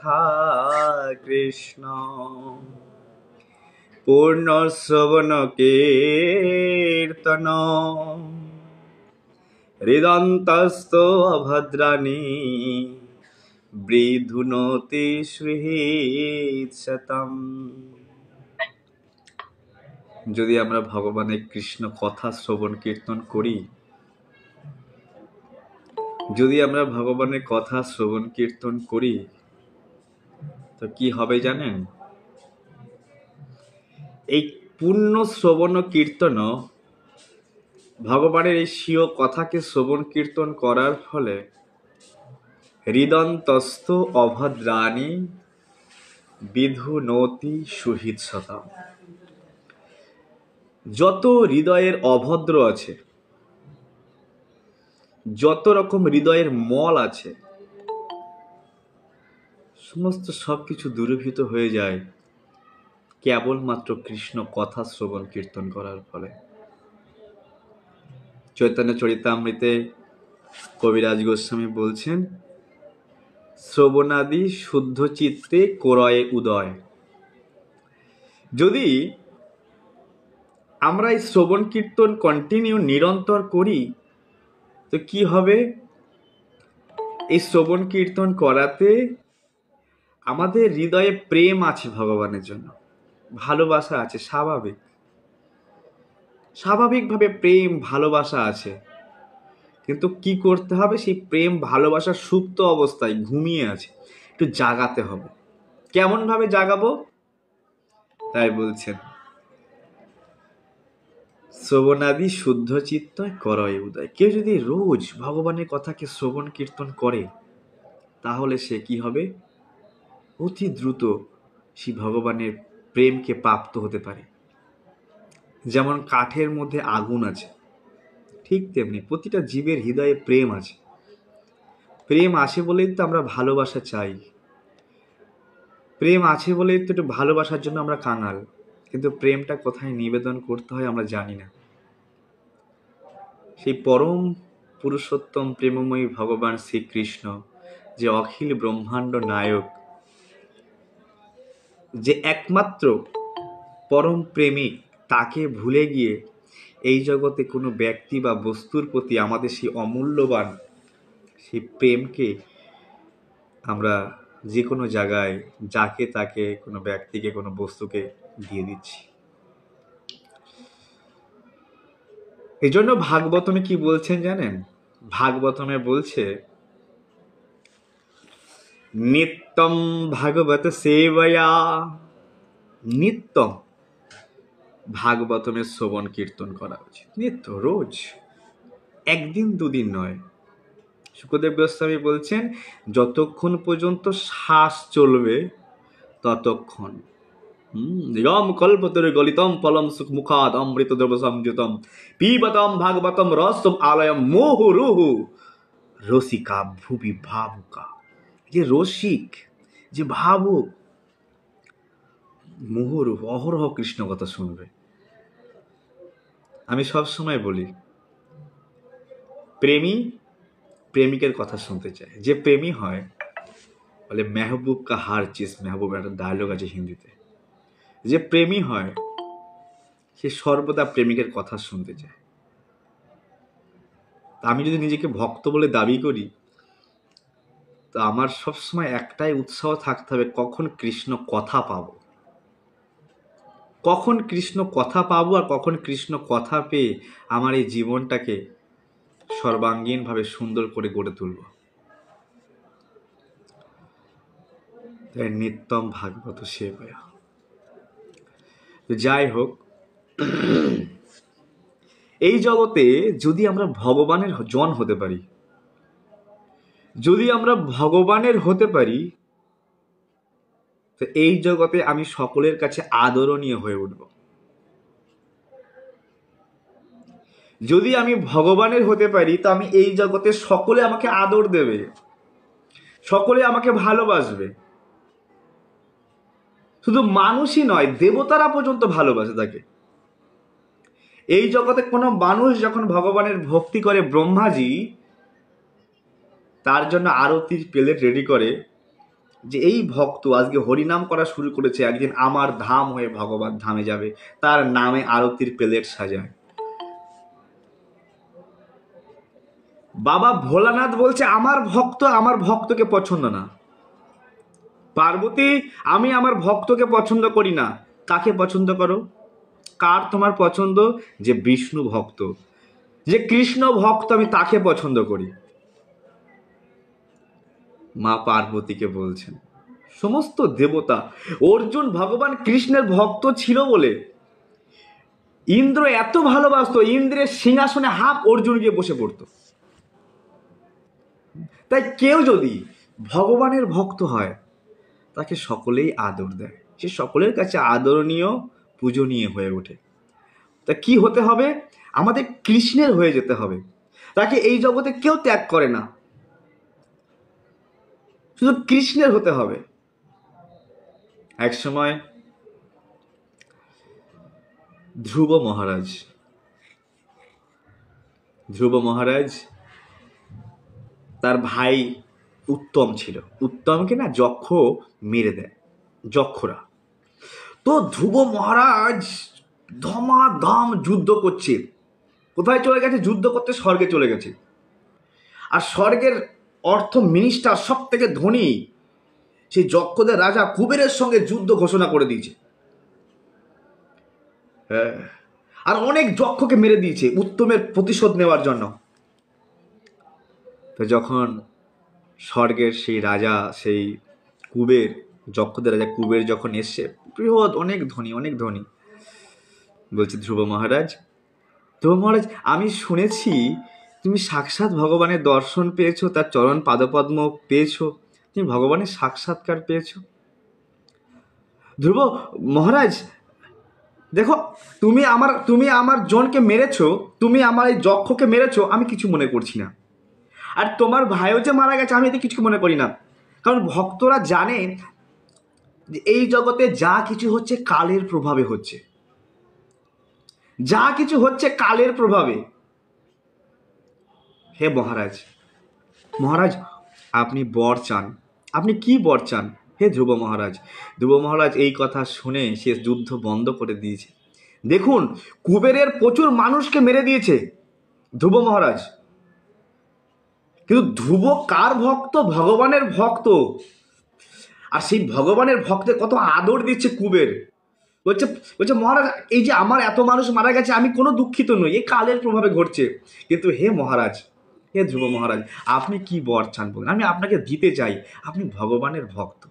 কথা কৃষ্ণ পূর্ণ শ্রবণ কীর্তন হৃদন্তস্থ অভদ্রাণী বৃধুনতি সুহৃৎশতম। যদি আমরা ভগবানের কৃষ্ণ কথা শ্রবণ কীর্তন করি, যদি আমরা ভগবানের কথা শ্রবণ কীর্তন করি, তো কি হবে জানেন? এই পূর্ণ শ্রবণ কীর্তন, ভগবানের এই স্বীয় কথাকে শ্রবণ কীর্তন করার ফলে হৃদন্তস্থ অভদ্রাণী বিধুনতি সুহৃৎশতম। যত হৃদয়ের অভদ্র আছে, যত রকম হৃদয়ের মল আছে, সমস্ত সবকিছু দূরীভূত হয়ে যায় কেবলমাত্র কৃষ্ণ কথা শ্রবণ কীর্তন করার ফলে। চৈতন্য চরিতামৃতে কবিরাজ গোস্বামী বলছেন, শ্রবণাদি শুদ্ধ চিত্তে করয়ে উদয়। যদি আমরা এই শ্রবণ কীর্তন কন্টিনিউ নিরন্তর করি, তো কি হবে? এই শ্রবণ কীর্তন করাতে আমাদের হৃদয়ে প্রেম আছে ভগবানের জন্য, ভালোবাসা আছে, স্বাভাবিকভাবে প্রেম ভালোবাসা আছে। কিন্তু কি করতে হবে? সেই প্রেম ভালোবাসা সুপ্ত অবস্থায় ঘুমিয়ে আছে, একটু জাগাতে হবে। কেমন ভাবে জাগাবো? তাই বলছেন, শ্রবণাদি শুদ্ধ চিত্ত করয় উদয়। কেউ যদি রোজ ভগবানের কথাকে শ্রবণ কীর্তন করে, তাহলে সে কি হবে? অতি দ্রুত সে ভগবানের প্রেমকে প্রাপ্ত হতে পারে। যেমন কাঠের মধ্যে আগুন আছে, ঠিক তেমনি প্রতিটা জীবের হৃদয়ে প্রেম আছে। প্রেম আছে বলেই তো আমরা ভালোবাসা চাই, প্রেম আছে বলেই তো একটু ভালোবাসার জন্য আমরা কাঙাল। কিন্তু প্রেমটা কোথায় নিবেদন করতে হয় আমরা জানি না। সেই পরম পুরুষোত্তম প্রেমময়ী ভগবান শ্রীকৃষ্ণ, যে অখিল ব্রহ্মাণ্ড নায়ক, যে একমাত্র পরম প্রেমিক, তাকে ভুলে গিয়ে এই জগতে কোনো ব্যক্তি বা বস্তুর প্রতি আমাদের সেই অমূল্যবান সেই প্রেমকে আমরা যে কোনো জায়গায় যাকে তাকে, কোনো ব্যক্তিকে, কোনো বস্তুকে দিয়ে দিচ্ছি। এই জন্য ভাগবতমে কি বলছেন জানেন? ভাগবতমে বলছে, নিত্যম ভাগবত সেবয়া, নিত্যম ভাগবতমের শ্রবণ কীর্তন করা উচিত, নিত্য, রোজ, একদিন দুদিন নয়। শুকদেব গোস্বামী বলছেন, যতক্ষণ পর্যন্ত শ্বাস চলবে ততক্ষণ। নিগম কল্পতরু গলিতম ফলম সুখ মুখাদ অমৃত দ্রব সংযুতম পিবতম ভাগবতম রসম আলয়ম মোহুরুহু রসিকা ভুবি ভাবুকা। যে রসিক, যে ভাবুক, মুহুরু অহরহ কৃষ্ণ কথা শুনবে। আমি সব সময় বলি, প্রেমী প্রেমিকের কথা শুনতে চায়। যে প্রেমী হয় বলে মেহবুব কা হার চিজ মেহবুব, একটা ডায়লগ আছে হিন্দিতে। যে প্রেমী হয় সে সর্বদা প্রেমিকের কথা শুনতে চায়। আমি যদি নিজেকে ভক্ত বলে দাবি করি, তো আমার সবসময় একটাই উৎসাহ থাকতে হবে, কখন কৃষ্ণ কথা পাবো, কখন কৃষ্ণ কথা পাবো, আর কখন কৃষ্ণ কথা পেয়ে আমার এই জীবনটাকে সর্বাঙ্গীনভাবে সুন্দর করে গড়ে তুলব। তাই নিত্যম ভাগবত সেবয়া। যাই হোক, এই জগতে যদি আমরা ভগবানের জন হতে পারি, যদি আমরা ভগবানের হতে পারি, তো এই জগতে আমি সকলের কাছে আদরণীয় হয়ে উঠব। যদি আমি ভগবানের হতে পারি, তো আমি এই জগতে সকলে আমাকে আদর দেবে, সকলে আমাকে ভালোবাসবে। শুধু মানুষই নয়, দেবতারা পর্যন্ত ভালোবাসে তাকে। এই জগতে কোনো মানুষ যখন ভগবানের ভক্তি করে, ব্রহ্মাজি তার জন্য আরতির প্লেট রেডি করে, যে এই ভক্ত আজকে হরিনাম করা শুরু করেছে, একদিন আমার ধাম হয়ে ভগবান ধামে যাবে, তার নামে আরতির প্লেট সাজায়। বাবা ভোলানাথ বলছে আমার ভক্ত আমার ভক্তকে পছন্দ না। পার্বতী, আমি আমার ভক্তকে পছন্দ করি না। কাকে পছন্দ করো? কার তোমার পছন্দ? যে বিষ্ণু ভক্ত, যে কৃষ্ণ ভক্ত, আমি তাকে পছন্দ করি। মা পার্বতীকে বলছেন সমস্ত দেবতা, অর্জুন ভগবান কৃষ্ণের ভক্ত ছিল বলে ইন্দ্র এত ভালোবাসতো, ইন্দ্রের সিংহাসনে হাফ অর্জুন গিয়ে বসে পড়তো। তাই কেউ যদি ভগবানের ভক্ত হয় তাকে সকলেই আদর দেয়, সে সকলের কাছে আদরণীয়, পূজনীয় হয়ে ওঠে। তা কি হতে হবে? আমাদের কৃষ্ণের হয়ে যেতে হবে। তাকে এই জগতে কেউ ত্যাগ করে না, শুধু কৃষ্ণের হতে হবে। এক সময় ধ্রুব মহারাজ তার ভাই উত্তম ছিল, উত্তমকে না যক্ষ মেরে দেয়, যক্ষরা। তো ধ্রুব মহারাজ ধমাধম যুদ্ধ করছে। কোথায় চলে গেছে? যুদ্ধ করতে স্বর্গে চলে গেছে। আর স্বর্গের অর্থ মিনিস্টার, সব থেকে ধনী সেই যক্ষদের রাজা কুবেরের সঙ্গে যুদ্ধ ঘোষণা করে দিয়েছে। হ্যাঁ, আর অনেক যক্ষকে মেরে দিয়েছে উত্তমের প্রতিশোধ নেওয়ার জন্য। তো যখন স্বর্গের সেই রাজা, সেই কুবের, যক্ষদের রাজা কুবের যখন এসছে, বৃহৎ অনেক ধনী, বলছে ধ্রুব মহারাজ, আমি শুনেছি তুমি সাক্ষাৎ ভগবানের দর্শন পেয়েছো, তার চরণ পাদপদ্ম পেয়েছো, তুমি ভগবানের সাক্ষাৎকার পেয়েছো। ধ্রুব মহারাজ দেখো, তুমি আমার জনকে মেরেছো, তুমি আমার এই যক্ষকে মেরেছো, আমি কিছু মনে করছি না। আর তোমার ভাইও যে মারা গেছে, আমি এতে কিছু মনে করি না। কারণ ভক্তরা জানে যে এই জগতে যা কিছু হচ্ছে কালের প্রভাবে হচ্ছে, যা কিছু হচ্ছে কালের প্রভাবে। হে মহারাজ আপনি বর চান, আপনি কি বর চান? হে ধ্রুব মহারাজ এই কথা শুনে সে যুদ্ধ বন্ধ করে দিয়েছে। দেখুন, কুবেরের প্রচুর মানুষকে মেরে দিয়েছে ধ্রুব মহারাজ, কিন্তু ধ্রুব কার ভক্ত? ভগবানের ভক্ত। আর সেই ভগবানের ভক্তে কত আদর দিচ্ছে কুবের। বলছে মহারাজ, এই যে আমার এত মানুষ মারা গেছে, আমি কোনো দুঃখিত নই, এই কালের প্রভাবে ঘটছে। কিন্তু হে ধ্রুব মহারাজ, আপনি কি বর চান বলুন, আমি আপনাকে দিতে চাই। আপনি ভগবানের ভক্ত।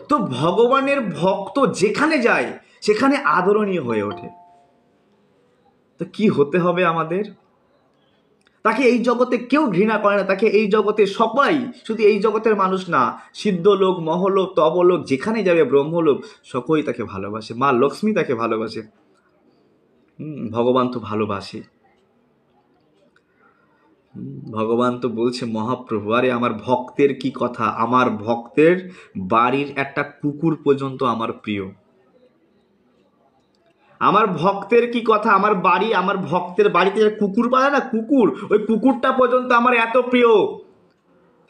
তো ভগবানের ভক্ত যেখানে যায় সেখানে আদরণীয় হয়ে ওঠে। তো কি হতে হবে আমাদের? তাকে এই জগতে কেউ ঘৃণা করে না, তাকে এই জগতে সবাই, শুধু এই জগতের মানুষ না, সিদ্ধলোক, মহলোক, তবলোক, যেখানে যাবে, ব্রহ্মলোক, সকলেই তাকে ভালোবাসে। মা লক্ষ্মী তাকে ভালোবাসে। ভগবান তো ভালোবাসে। ভগবান তো বলছে, মহাপ্রভু, আরে আমার ভক্তের কি কথা, আমার ভক্তের বাড়ির একটা কুকুর পর্যন্ত আমার প্রিয়। আমার ভক্তের কি কথা, আমার ভক্তের বাড়িতে কুকুর পালে না, কুকুর, ওই কুকুরটা পর্যন্ত আমার এত প্রিয়।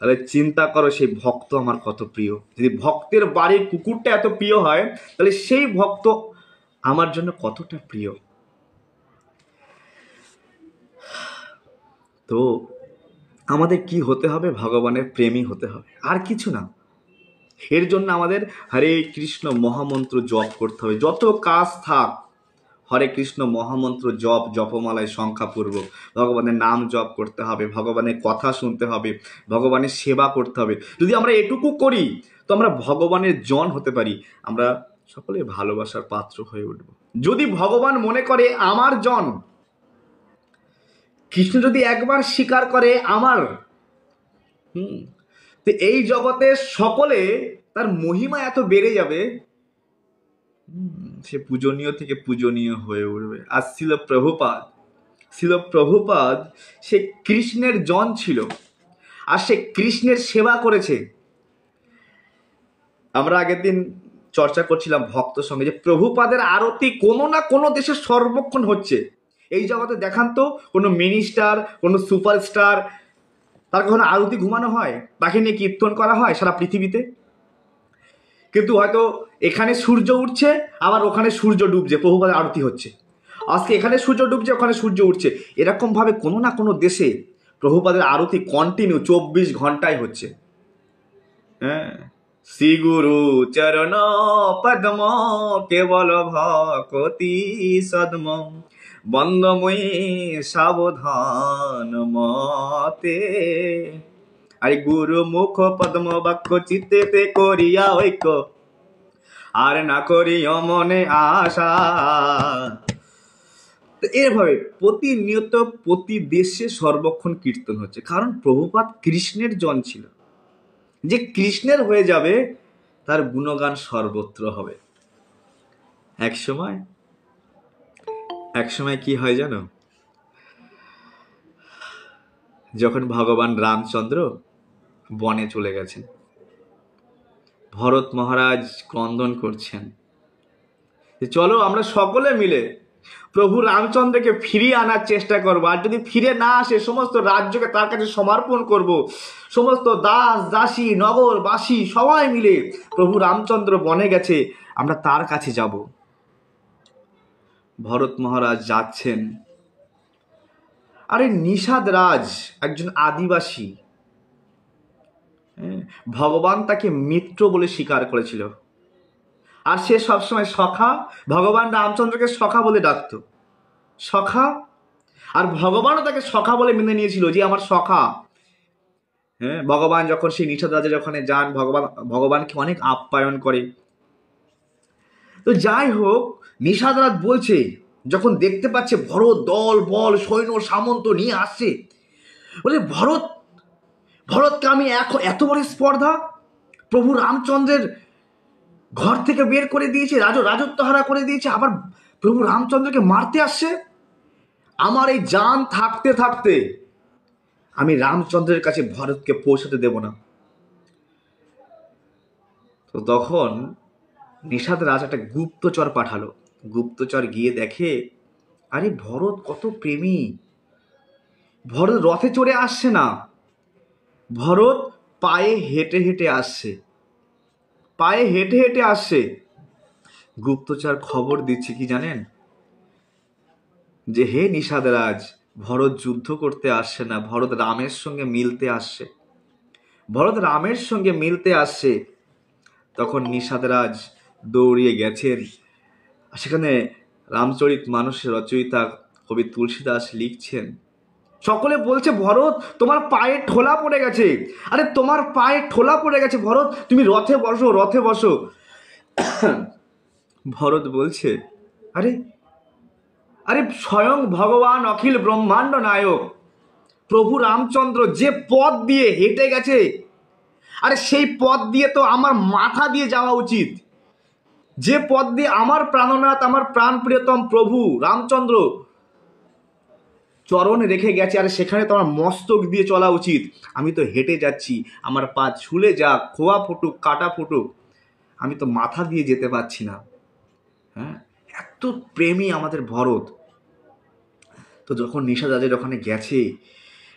তাহলে চিন্তা করো সেই ভক্ত আমার কত প্রিয়। যদি ভক্তের বাড়ির কুকুরটা এত প্রিয় হয়, তাহলে সেই ভক্ত আমার জন্য কতটা প্রিয়। তো আমাদের কি হতে হবে? ভগবানের প্রেমী হতে হবে, আর কিছু না। এর জন্য আমাদের হরে কৃষ্ণ মহামন্ত্র জপ করতে হবে। যত কাজ থাক, হরে কৃষ্ণ মহামন্ত্র জপমালায় সংখ্যাপূর্বক ভগবানের নাম জপ করতে হবে, ভগবানের কথা শুনতে হবে, ভগবানের সেবা করতে হবে। যদি আমরা এটুকু করি তো আমরা ভগবানের জন হতে পারি, আমরা সকলে ভালোবাসার পাত্র হয়ে উঠব। যদি ভগবান মনে করে আমার জন, কৃষ্ণ যদি একবার স্বীকার করে আমার, তো এই জগতে সকলে তার মহিমা এত বেড়ে যাবে, সে পূজনীয় থেকে পূজনীয় হয়ে উঠবে। আর শিল প্রভুপাদ সে কৃষ্ণের জন ছিল, আর সে কৃষ্ণের সেবা করেছে। আমরা আগের দিন চর্চা করছিলাম ভক্ত সঙ্গে, যে প্রভুপাদের আরতি কোনো না কোনো দেশে সর্বক্ষণ হচ্ছে। এই জগতে দেখান তো কোনো মিনিস্টার, কোনো সুপারস্টার তার কখনো আরতি ঘুমানো হয়, তাকে নিয়ে কীর্তন করা হয় সারা পৃথিবীতে? কিন্তু হয়তো এখানে সূর্য উঠছে, আবার ওখানে সূর্য ডুবছে, প্রভুপাদের আরতি হচ্ছে। আজকে এখানে সূর্য ডুবছে, ওখানে সূর্য উঠছে। এরকমভাবে কোনো না কোনো দেশে প্রভুপাদের আরতি কন্টিনিউ 24 ঘন্টায় হচ্ছে। হ্যাঁ, শ্রী গুরু চরণ পদ্ম কেবল ভকতি সদ্ম বন্দময়ী সাবধান মতে। আরে গুরু মুখ পদ্ম বাক্য চিত্তেতে করিয়া ঐক্য, আর না করিও মনে আশা। এভাবে প্রতিনিয়ত প্রতি দেশে সর্বক্ষণ কীর্তন হচ্ছে, কারণ প্রভুপাদ কৃষ্ণের জন ছিল। যে কৃষ্ণের হয়ে যাবে তার গুণগান সর্বত্র হবে। এক সময় কি হয় জানো? যখন ভগবান রামচন্দ্র বনে চলে গেছেন, ভরত মহারাজ ক্রন্দন করছেন যে চলো আমরা সকলে মিলে প্রভু রামচন্দ্রকে ফিরিয়ে আনার চেষ্টা করবো, আর যদি ফিরে না আসে সমস্ত রাজ্যকে তার কাছে সমর্পণ করব। সমস্ত দাস দাসী নগরবাসী সবাই মিলে প্রভু রামচন্দ্র বনে গেছে, আমরা তার কাছে যাব। ভরত মহারাজ যাচ্ছেন। আরে নিষাদ রাজ একজন আদিবাসী, ভগবান তাকে মিত্র বলে স্বীকার করেছিল, আর সে সবসময় সখা, ভগবান রামচন্দ্রকে সখা বলে ডাকত। সখা, আর ভগবানও তাকে সখা বলে মেনে নিয়েছিল, যে আমার সখা। হ্যাঁ, ভগবান যখন সেই নিষাদ রাজের ওখানে যান, ভগবানকে অনেক আপ্যায়ন করে। তো যাই হোক, নিষাদ রাজ বলছে, যখন দেখতে পাচ্ছে ভরত দল বল সৈন্য সামন্ত নিয়ে আসছে, বলে ভরতকে আমি এত বড় স্পর্ধা, প্রভু রামচন্দ্রের ঘর থেকে বের করে দিয়েছে, রাজত্বহারা করে দিয়েছে, আবার প্রভু রামচন্দ্রকে মারতে আসছে। আমার এই জান থাকতে থাকতে আমি রামচন্দ্রের কাছে ভরতকে পৌঁছাতে দেব না। তো তখন নিষাদ রাজ একটা গুপ্তচর পাঠালো। গুপ্তচর গিয়ে দেখে, আরে ভরত কত প্রেমী, ভরত রথে চড়ে আসছে না, ভরত পায়ে হেঁটে হেঁটে আসছে। গুপ্তচর খবর দিচ্ছে কি জানেন? যে হে নিষাদ রাজ, ভরত যুদ্ধ করতে আসছে না, ভরত রামের সঙ্গে মিলতে আসছে। তখন নিষাদ রাজ দৌড়িয়ে গেছেন, সেখানে রামচরিত মানসের রচয়িতা কবি তুলসীদাস লিখছেন, সকলে বলছে ভরত তোমার পায়ে ঠোলা পড়ে গেছে, আরে তোমার পায়ে ঠোলা পড়ে গেছে ভরত, তুমি রথে বসো। ভরত বলছে, আরে স্বয়ং ভগবান অখিল ব্রহ্মাণ্ড নায়ক প্রভু রামচন্দ্র যে পথ দিয়ে হেঁটে গেছে, আরে সেই পথ দিয়ে তো আমার মাথা দিয়ে যাওয়া উচিত। যে পথ দিয়ে আমার প্রাণনাথ, আমার প্রাণ প্রিয়তম প্রভু রামচন্দ্র চরণ রেখে গেছে, আর সেখানে তো আমার মস্তক দিয়ে চলা উচিত। আমি তো হেঁটে যাচ্ছি, আমার পা ঝুলে যাক, খোয়া ফুটুক, কাটা ফুটুক, আমি তো মাথা দিয়ে যেতে পারছি না। হ্যাঁ, এত প্রেমী আমাদের ভরত। তো যখন নিষাদ রাজের ওখানে গেছে,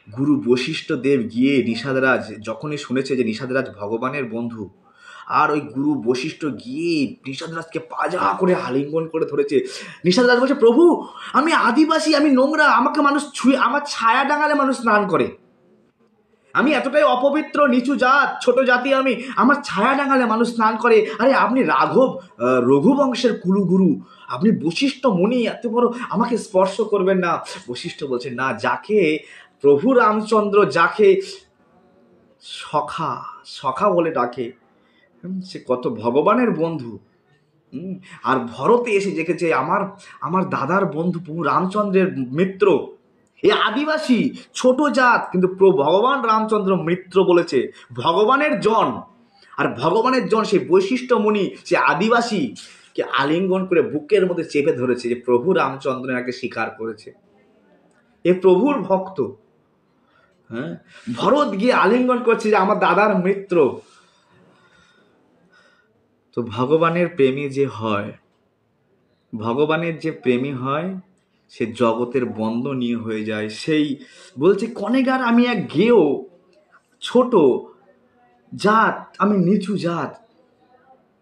গুরু বশিষ্ঠ দেব গিয়ে নিষাদ রাজ যখনই শুনেছে যে নিষাদ রাজ ভগবানের বন্ধু, আর ওই গুরু বশিষ্ঠ গিয়ে নিষাদ রাজকে পাজা করে আলিঙ্গন করে ধরেছে। নিষাদ রাজ বলছে, প্রভু আমি আদিবাসী, আমি নোংরা, আমাকে মানুষ ছুঁয়ে, আমার ছায়া ডাঙালে মানুষ স্নান করে, আমি এতটাই অপবিত্র নিচু জাত, ছোট জাতি আমি, আমার ছায়া ডাঙালে মানুষ স্নান করে। আরে আপনি রঘুবংশের কুলুগুরু, আপনি বশিষ্ঠ মুনি, এত বড়, আমাকে স্পর্শ করবেন না। বশিষ্ঠ বলছে, না, যাকে প্রভু রামচন্দ্র যাকে সখা বলে ডাকে, সে কত ভগবানের বন্ধু। আর ভরতে এসে দেখেছে আমার দাদার বন্ধু প্রভু রামচন্দ্রের মিত্র, এ আদিবাসী ছোট জাত, কিন্তু ভগবান রামচন্দ্র মিত্র বলেছে, ভগবানের জন। আর ভগবানের জন সেই বৈশিষ্ট্য মুনি, সে আদিবাসী কে আলিঙ্গন করে বুকের মধ্যে চেপে ধরেছে, যে প্রভু রামচন্দ্র একে স্বীকার করেছে, এ প্রভুর ভক্ত। হ্যাঁ, ভরত গিয়ে আলিঙ্গন করছে যে আমার দাদার মিত্র। তো ভগবানের প্রেমী হয়, সে জগতের বন্দনীয় হয়ে যায়। সেই বলছে, কনেগার আমি এক গেও, ছোট জাত, আমি নিচু জাত,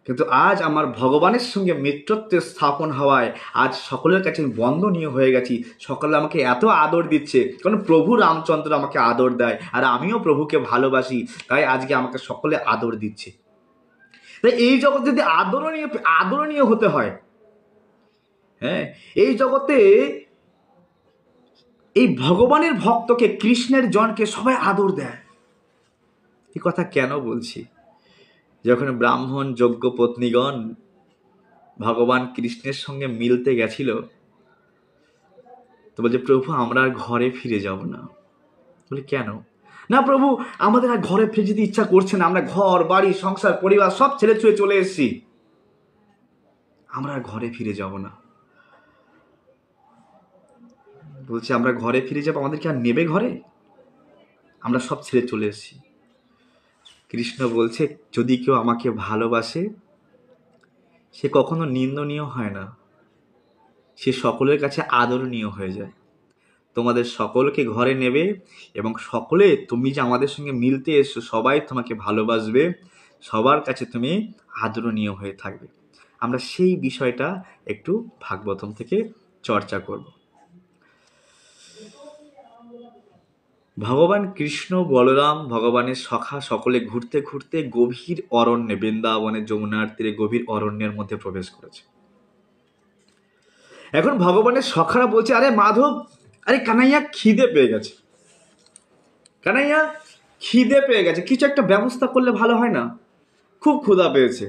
কিন্তু আজ আমার ভগবানের সঙ্গে মিত্রত্ব স্থাপন হওয়ায় আজ সকলের কাছে আমি বন্দনীয় হয়ে গেছি। সকলে আমাকে এত আদর দিচ্ছে, কারণ প্রভু রামচন্দ্র আমাকে আদর দেয়, আর আমিও প্রভুকে ভালোবাসি, তাই আজকে আমাকে সকলে আদর দিচ্ছে। তাই এই জগৎ যদি আদরণীয় হতে হয়, হ্যাঁ, এই জগতে এই ভগবানের ভক্তকে, কৃষ্ণের জনকে সবাই আদর দেয়। এই কথা কেন বলছি? যখন ব্রাহ্মণ যোগ্য পত্নীগণ ভগবান কৃষ্ণের সঙ্গে মিলতে গেছিল, তো বলছে প্রভু আমরা আর ঘরে ফিরে যাব না। বলে কেন? না প্রভু, আমাদের আর ঘরে ফিরে যেতে ইচ্ছা করছে না, আমরা ঘর বাড়ি সংসার পরিবার সব ছেড়ে ছুঁড়ে চলে এসেছি, আমরা আর ঘরে ফিরে যাব না। বলছে আমরা ঘরে ফিরে যাব, আমাদেরকে আর নেবে ঘরে? আমরা সব ছেড়ে চলে এসেছি। কৃষ্ণ বলছে যদি কেউ আমাকে ভালোবাসে সে কখনো নিন্দনীয় হয় না, সে সকলের কাছে আদরণীয় হয়ে যায়। তোমাদের সকলকে ঘরে নেবে এবং সকলে, তুমি যে আমাদের সঙ্গে মিলতে এসো, সবাই তোমাকে ভালোবাসবে, সবার কাছে তুমি আদরণীয় হয়ে থাকবে। আমরা সেই বিষয়টা একটু ভাগবতম থেকে চর্চা করব। ভগবান কৃষ্ণ বলরাম ভগবানের সখা সকলে ঘুরতে ঘুরতে গভীর অরণ্যে, বৃন্দাবনের যমুনার তীরে গভীর অরণ্যের মধ্যে প্রবেশ করেছে। এখন ভগবানের সখারা বলছে আরে মাধব, আরে কানাইয়া খিদে পেয়ে গেছে, কানাইয়া খিদে পেয়ে গেছে, কিছু একটা ব্যবস্থা করলে ভালো হয় না, খুব ক্ষুধা পেয়েছে।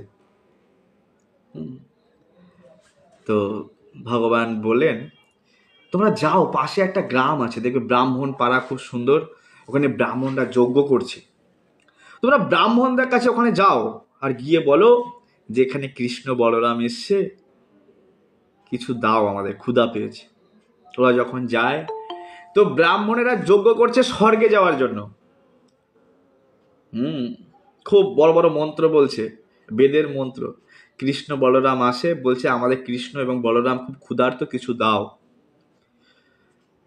তো ভগবান বললেন তোমরা যাও, পাশে একটা গ্রাম আছে, দেখবে ব্রাহ্মণ পাড়া, খুব সুন্দর, ওখানে ব্রাহ্মণরা যজ্ঞ করছে, তোমরা ব্রাহ্মণদের কাছে ওখানে যাও আর গিয়ে বলো যে এখানে কৃষ্ণ বলরাম এসছে, কিছু দাও, আমাদের ক্ষুধা পেয়েছে। ওরা যখন যায় তো ব্রাহ্মণেরা যজ্ঞ করছে স্বর্গে যাওয়ার জন্য। খুব বড় বড় মন্ত্র বলছে, বেদের মন্ত্র। কৃষ্ণ বলরাম আসে, বলছে আমাদের কৃষ্ণ এবং বলরাম খুব ক্ষুধার্ত, কিছু দাও।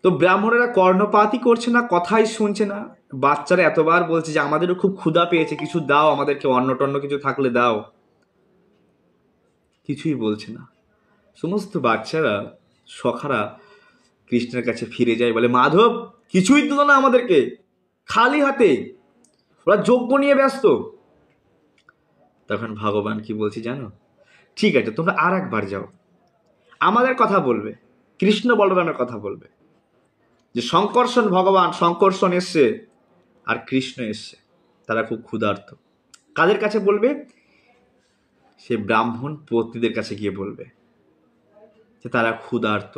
তো ব্রাহ্মণেরা কর্ণপাতই করছে না, কথাই শুনছে না। বাচ্চারা এতবার বলছে যে আমাদেরও খুব ক্ষুধা পেয়েছে, কিছু দাও, আমাদেরকে অন্ন টন্ন কিছু থাকলে দাও, কিছুই বলছে না। সমস্ত বাচ্চারা, সখারা কৃষ্ণের কাছে ফিরে যায়, বলে মাধব কিছুই দিল না আমাদেরকে, খালি হাতে, ওরা যজ্ঞ নিয়ে ব্যস্ত। তখন ভগবান কি বলছি জানো? ঠিক আছে, তোমরা আর একবার যাও, আমাদের কথা বলবে, কৃষ্ণ বলরামের কথা বলবে, যে শঙ্কর্ষণ ভগবান শঙ্কর্ষণ এসছে আর কৃষ্ণ এসছে, তারা খুব ক্ষুধার্ত। কাদের কাছে বলবে? সে ব্রাহ্মণ পত্নীদের কাছে গিয়ে বলবে যে তারা ক্ষুধার্ত।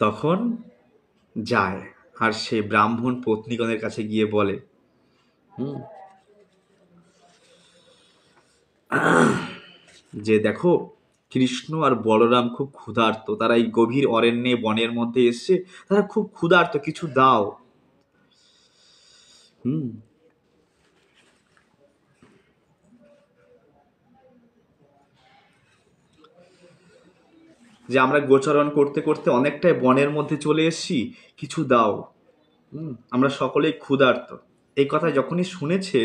তখন যায় আর সে ব্রাহ্মণ পত্নীগণের কাছে গিয়ে বলে যে দেখো কৃষ্ণ আর বলরাম খুব ক্ষুধার্ত, তারা এই গভীর অরণ্যে বনের মধ্যে এসছে, তারা খুব ক্ষুধার্ত, কিছু দাও। যে আমরা গোচরণ করতে করতে অনেকটাই বনের মধ্যে চলে এসেছি, কিছু দাও, আমরা সকলেই ক্ষুধার্ত। এই কথা যখনই শুনেছে,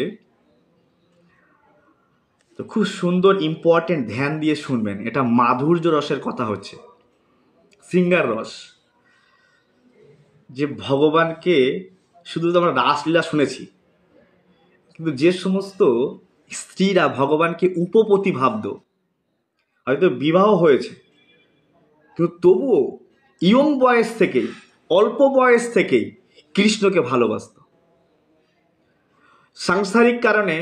তো খুব সুন্দর ইম্পর্টেন্ট, ধ্যান দিয়ে শুনবেন, এটা মাধুর্য রসের কথা হচ্ছে, সিঙ্গার রস। যে ভগবানকে শুধু তো আমরা রাসলীলা শুনেছি, কিন্তু যে সমস্ত স্ত্রীরা ভগবানকে উপপতি ভাবত, হয়তো বিবাহ হয়েছে, কিন্তু তবুও ইয়ং বয়স থেকেই, অল্প বয়স থেকেই কৃষ্ণকে ভালোবাসত। সাংসারিক কারণে,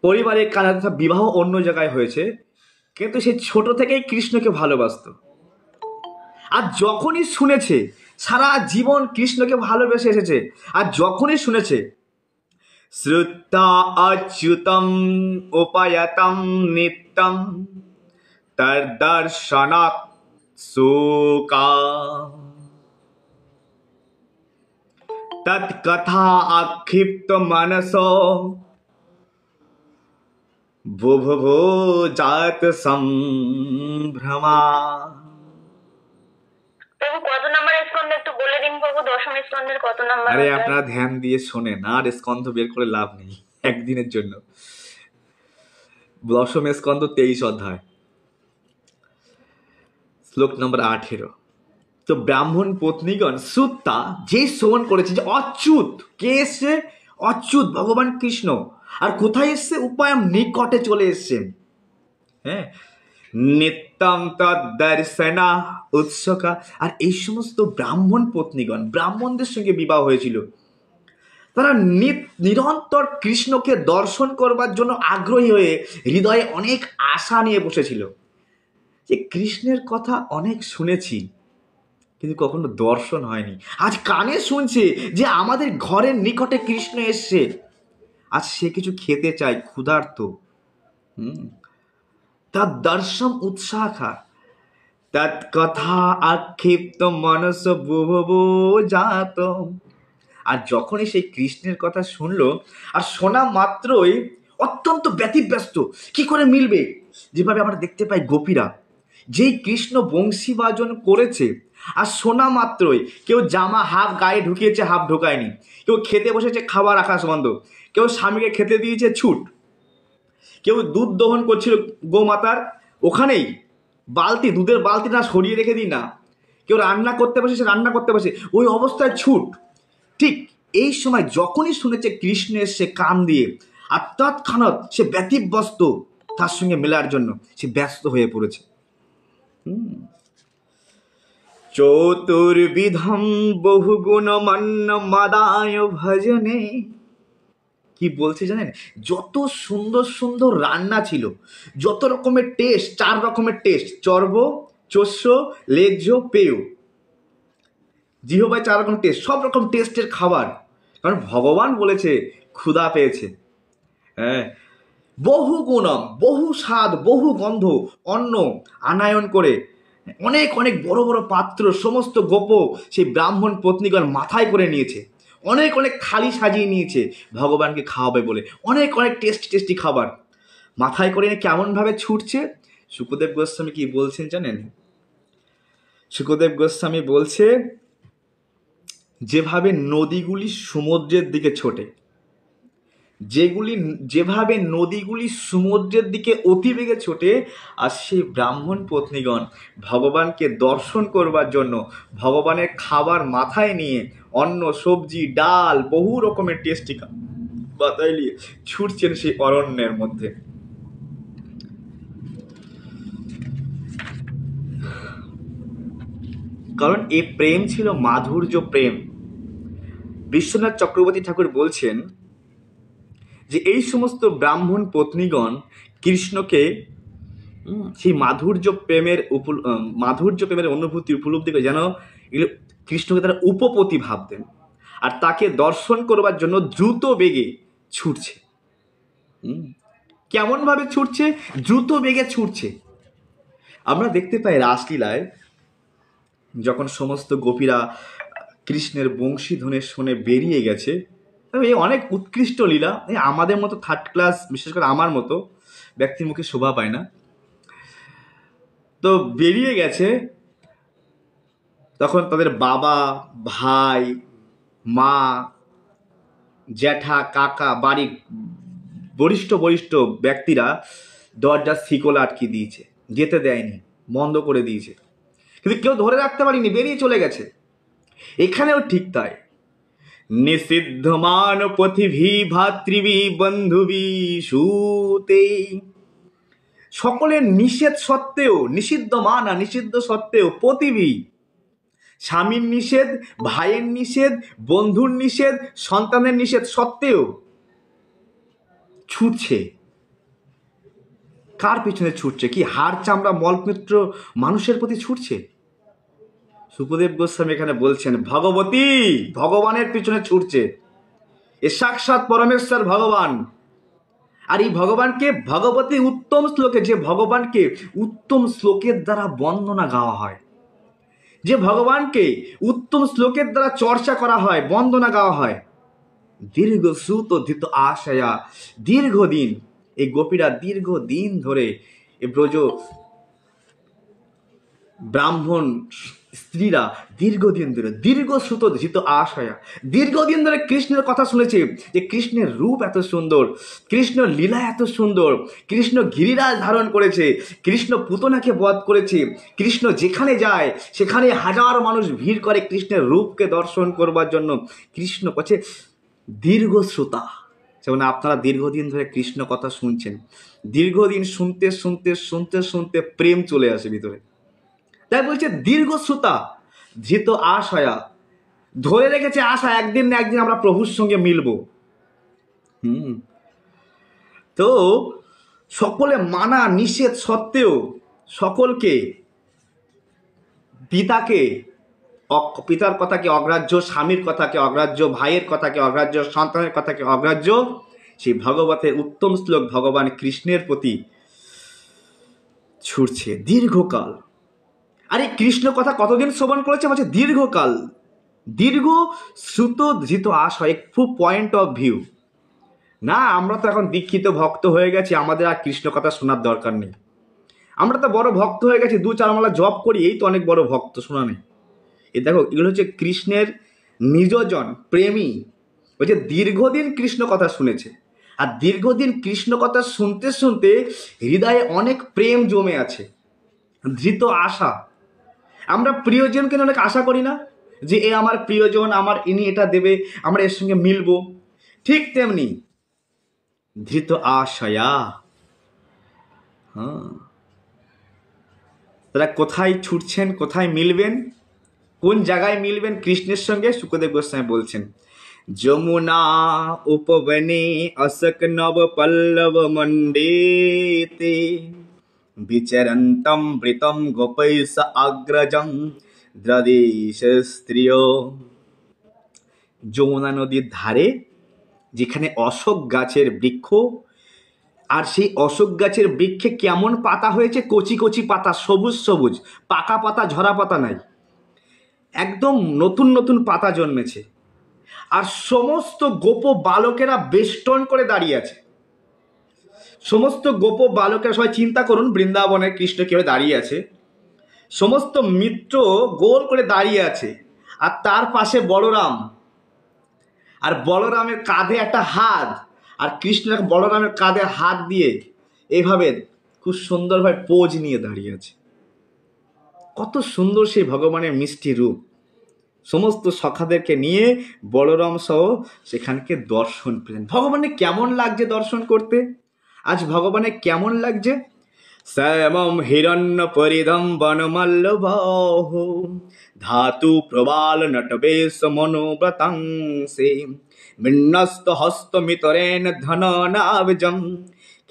পরিবারের কারণে বিবাহ অন্য জায়গায় হয়েছে, কিন্তু সে ছোট থেকেই কৃষ্ণকে ভালোবাসত। আর যখনই শুনেছে, সারা জীবন কৃষ্ণকে ভালোবেসে এসেছে, আর যখনই শুনেছে শ্রুতা অচ্যুতম উপায়তম নিত্যম তার দর্শনাৎ শোকা তৎকথা আক্ষিপ্ত মনস বুভুভো জাত সম্ভ্রমা। প্রভু কত নাম্বার স্কন্ধ একটু বলে দিন প্রভু, দশমী স্কন্ধের কত নাম্বার আরে অধ্যায়? আপনারা ধ্যান দিয়ে শোনেন, আর স্কন্ধ বের করে লাভ নেই একদিনের জন্য। দশম স্কন্ধ 23 অধ্যায়, শ্লোক নম্বর 18। তো ব্রাহ্মণ পত্নীগণ সুত্তা যে শ্রবণ করেছে যে অচ্যুত কে এসছে, অচ্যুত ভগবান কৃষ্ণ, আর কোথায় এসছে, উপায়ম নিকটে চলে এসছেন। হ্যাঁ, নিত্যম তদ্দর্শনা উৎসকা। আর এই সমস্ত ব্রাহ্মণ পত্নীগণ, ব্রাহ্মণদের সঙ্গে বিবাহ হয়েছিল, তারা নিরন্তর কৃষ্ণকে দর্শন করবার জন্য আগ্রহী হয়ে হৃদয়ে অনেক আশা নিয়ে বসেছিল। যে কৃষ্ণের কথা অনেক শুনেছি কিন্তু কখনো দর্শন হয়নি, আজ কানে শুনছে যে আমাদের ঘরের নিকটে কৃষ্ণ এসছে, আজ সে কিছু খেতে চায়, ক্ষুধার্ত। তার দর্শন উৎসাহা তৎকথা আক্ষিপ্ত মনস বুভব জাত। আর যখনই সেই কৃষ্ণের কথা শুনলো, আর শোনা মাত্রই অত্যন্ত ব্যতিব্যস্ত, কি করে মিলবে, যেভাবে আমরা দেখতে পাই গোপীরা যেই কৃষ্ণ বংশী বাজন করেছে, আর শোনা মাত্রই কেউ জামা হাফ গায়ে ঢুকিয়েছে হাফ ঢোকায়নি, কেউ খেতে বসেছে খাবার আকাশ বন্ধ, কেউ স্বামীকে খেতে দিয়েছে ছুট, কেউ দুধ দহন করছিল গোমাতার ওখানেই বালতি, দুধের বালতি না সরিয়ে রেখে দিই না, কেউ রান্না করতে বসে রান্না করতে বসে ওই অবস্থায় ছুট। ঠিক এই সময় যখনই শুনেছে কৃষ্ণ এসে কান দিয়ে, আর তৎক্ষণাৎ সে ব্যতিব্যস্ত তার সঙ্গে মেলার জন্য সে ব্যস্ত হয়ে পড়েছে। চতুর্বিধম বহুগুণ মন্ন মাদায় ভজনে। কি বলছে জানেন, যত সুন্দর সুন্দর রান্না ছিল, যত রকমের টেস্ট, 4 রকমের টেস্ট, চর্ব, চস্য, লেজ্জ, পেয়, জিহ্বায় 4 রকম টেস্ট, সব রকম টেস্টের খাবার, কারণ ভগবান বলেছে ক্ষুধা পেয়েছে। হ্যাঁ, বহু গুণম, বহু স্বাদ, বহু গন্ধ অন্ন আনায়ন করে অনেক অনেক বড় বড় পাত্র সমস্ত গোপ সেই ব্রাহ্মণ পত্নীগণ মাথায় করে নিয়েছে, অনেক অনেক থালি সাজিয়ে নিয়েছে ভগবানকে খাওয়াবে বলে, অনেক অনেক টেস্টি টেস্টি খাবার মাথায় করে নিয়ে কেমনভাবে ছুটছে। শুকদেব গোস্বামী কি বলছেন জানেন, শুকদেব গোস্বামী বলছে যেভাবে নদীগুলি সমুদ্রের দিকে ছোটে, যেভাবে নদীগুলি সমুদ্রের দিকে অতিবেগে ছোটে, আর সেই ব্রাহ্মণ পত্নীগণ ভগবানকে দর্শন করবার জন্য ভগবানের খাবার মাথায় নিয়ে অন্ন, সবজি, ডাল, বহু রকমের টেস্টি মাথায় নিয়ে ছুটছেন সেই অরণ্যের মধ্যে। কারণ এই প্রেম ছিল মাধুর্য প্রেম। বিশ্বনাথ চক্রবর্তী ঠাকুর বলছেন যে এই সমস্ত ব্রাহ্মণ পত্নীগণ কৃষ্ণকে সেই মাধুর্য প্রেমের অনুভূতি উপলব্ধি করে, যেন কৃষ্ণকে তারা উপপতি ভাবতেন, আর তাকে দর্শন করবার জন্য দ্রুত বেগে ছুটছে। কেমন ভাবে ছুটছে, দ্রুত বেগে ছুটছে। আমরা দেখতে পাই রাসলীলায় যখন সমস্ত গোপীরা কৃষ্ণের বংশীধ্বনি শুনে বেরিয়ে গেছে, এই অনেক উৎকৃষ্ট লীলা, আমাদের মতো 3rd ক্লাস, বিশেষ করে আমার মতো ব্যক্তির মুখে শোভা পায় না। তো বেরিয়ে গেছে, তখন তাদের বাবা, ভাই, মা, জ্যাঠা, কাকা, বাড়ির বরিষ্ঠ বরিষ্ঠ ব্যক্তিরা দরজার শিকল আটকে দিয়েছে, যেতে দেয়নি, বন্ধ করে দিয়েছে, কিন্তু কেউ ধরে রাখতে পারিনি, বেরিয়ে চলে গেছে। এখানেও ঠিক তাই, নিষিদ্ধমান পথিভি ভাতৃভি বন্ধুভি সুতে, সকলের নিষেধ সত্ত্বেও, নিষিদ্ধ মানা নিষিদ্ধ সত্ত্বেও, পতিভি, স্বামীর নিষেধ, ভাইয়ের নিষেধ, বন্ধুর নিষেধ, সন্তানের নিষেধ সত্ত্বেও ছুটছে। কার পিছনে ছুটছে? কি হাড় চামড়া মলমূত্র মানুষের প্রতি ছুটছে? শুকদেব গোস্বামী এখানে বলছেন ভগবতী, ভগবানের পিছনে ছুটছে। এ সাক্ষাৎ পরমেশ্বর ভগবান। আর এই ভগবানকে ভগবতী উত্তম শ্লোকে, যে ভগবানকে উত্তম শ্লোকের দ্বারা বন্দনা গাওয়া হয়, যে ভগবানকে উত্তম শ্লোকের দ্বারা চর্চা করা হয়, বন্দনা গাওয়া হয়, দীর্ঘ সুত ধৃত আশয়া, দীর্ঘদিন এই গোপীরা দীর্ঘদিন ধরে এই ব্রজ ব্রাহ্মণ স্ত্রীরা দীর্ঘদিন ধরে দীর্ঘশ্রুত ধৃত আশয়া দীর্ঘদিন ধরে কৃষ্ণের কথা শুনেছে যে কৃষ্ণের রূপ এত সুন্দর, কৃষ্ণ লীলা এত সুন্দর, কৃষ্ণ গিরিরাজ ধারণ করেছে, কৃষ্ণ পুতনাকে বধ করেছে, কৃষ্ণ যেখানে যায় সেখানে হাজার মানুষ ভিড় করে কৃষ্ণের রূপকে দর্শন করবার জন্য। কৃষ্ণ কাছে দীর্ঘশ্রোতা, যেমন আপনারা দীর্ঘদিন ধরে কৃষ্ণ কথা শুনছেন, দীর্ঘদিন শুনতে শুনতে শুনতে শুনতে প্রেম চলে আসে ভিতরে। তাই বলছে দীর্ঘশ্রোতা ধৃত আশয়া, ধরে রেখেছে আশা একদিন না একদিন আমরা প্রভুর সঙ্গে মিলব। তো সকলে মানা নিষেধ সত্ত্বেও সকলকে পিতার কথাকে অগ্রাহ্য, স্বামীর কথাকে অগ্রাহ্য, ভাইয়ের কথাকে অগ্রাহ্য, সন্তানের কথাকে অগ্রাহ্য, সেই ভগবতের উত্তম শ্লোক ভগবান কৃষ্ণের প্রতি ছুটছে দীর্ঘকাল। আরে কৃষ্ণ কথা কতদিন শ্রবণ করেছে? বলছে দীর্ঘকাল, দীর্ঘ শ্রুত ধৃত আশয়। খুব পয়েন্ট অফ ভিউ না, আমরা তো এখন দীক্ষিত ভক্ত হয়ে গেছি, আমাদের আর কৃষ্ণ কথা শোনার দরকার নেই। আমরা তো বড় ভক্ত হয়ে গেছি, 2-4 মালা জপ করি, এই তো অনেক বড় ভক্ত, শোনা নেই। এ দেখো, এগুলো হচ্ছে কৃষ্ণের নিজজন প্রেমী। বলছে দীর্ঘদিন কৃষ্ণ কথা শুনেছে, আর দীর্ঘদিন কৃষ্ণ কথা শুনতে শুনতে হৃদয়ে অনেক প্রেম জমে আছে, ধৃত আশা। আমরা প্রিয়জনকে অনেক আশা করি না যে এ আমার প্রিয়জন, আমার ইনি এটা দেবে, আমরা এর সঙ্গে মিলবো। ঠিক তেমনি ধৃত আশয়া, তারা কোথায় ছুটছেন, কোথায় মিলবেন, কোন জায়গায় মিলবেন কৃষ্ণের সঙ্গে? শুকদেব গোস্বামী বলছেন যমুনা উপবনে অশক নব পল্লব মণ্ডেতে বিচরন্তম বৃতম গোপৈস অগ্রজং দ্রদেশ স্ত্রিয়। যমুনা নদীর ধারে যেখানে অশোক গাছের বৃক্ষ, আর সেই অশোক গাছের বৃক্ষে কেমন পাতা হয়েছে, কচি কচি পাতা, সবুজ সবুজ, পাকা পাতা ঝরা পাতা নাই, একদম নতুন নতুন পাতা জন্মেছে। আর সমস্ত গোপ বালকেরা বেষ্টন করে দাঁড়িয়ে আছে। সমস্ত গোপ বালকেরা, সবাই চিন্তা করুন বৃন্দাবনের কৃষ্ণ কিভাবে দাঁড়িয়ে আছে, সমস্ত মিত্র গোল করে দাঁড়িয়ে আছে, আর তার পাশে বলরাম, আর বলরামের কাঁধে একটা হাত, আর কৃষ্ণ বলরামের কাঁধে হাত দিয়ে এইভাবে খুব সুন্দরভাবে পোজ নিয়ে দাঁড়িয়ে আছে। কত সুন্দর সেই ভগবানের মিষ্টি রূপ। সমস্ত সখাদেরকে নিয়ে বলরাম সহ সেখানকে দর্শন পেলেন। ভগবানের কেমন লাগছে দর্শন করতে? আজ ভগবানের কেমন লাগছে? শ্যামম হিরণ্য পরিধম বনমল্লবাহ ধাতু প্রবাল নটবেশ মনোব্রতাংসে বিন্যস্ত হস্তমিতরেণ ধননাবজম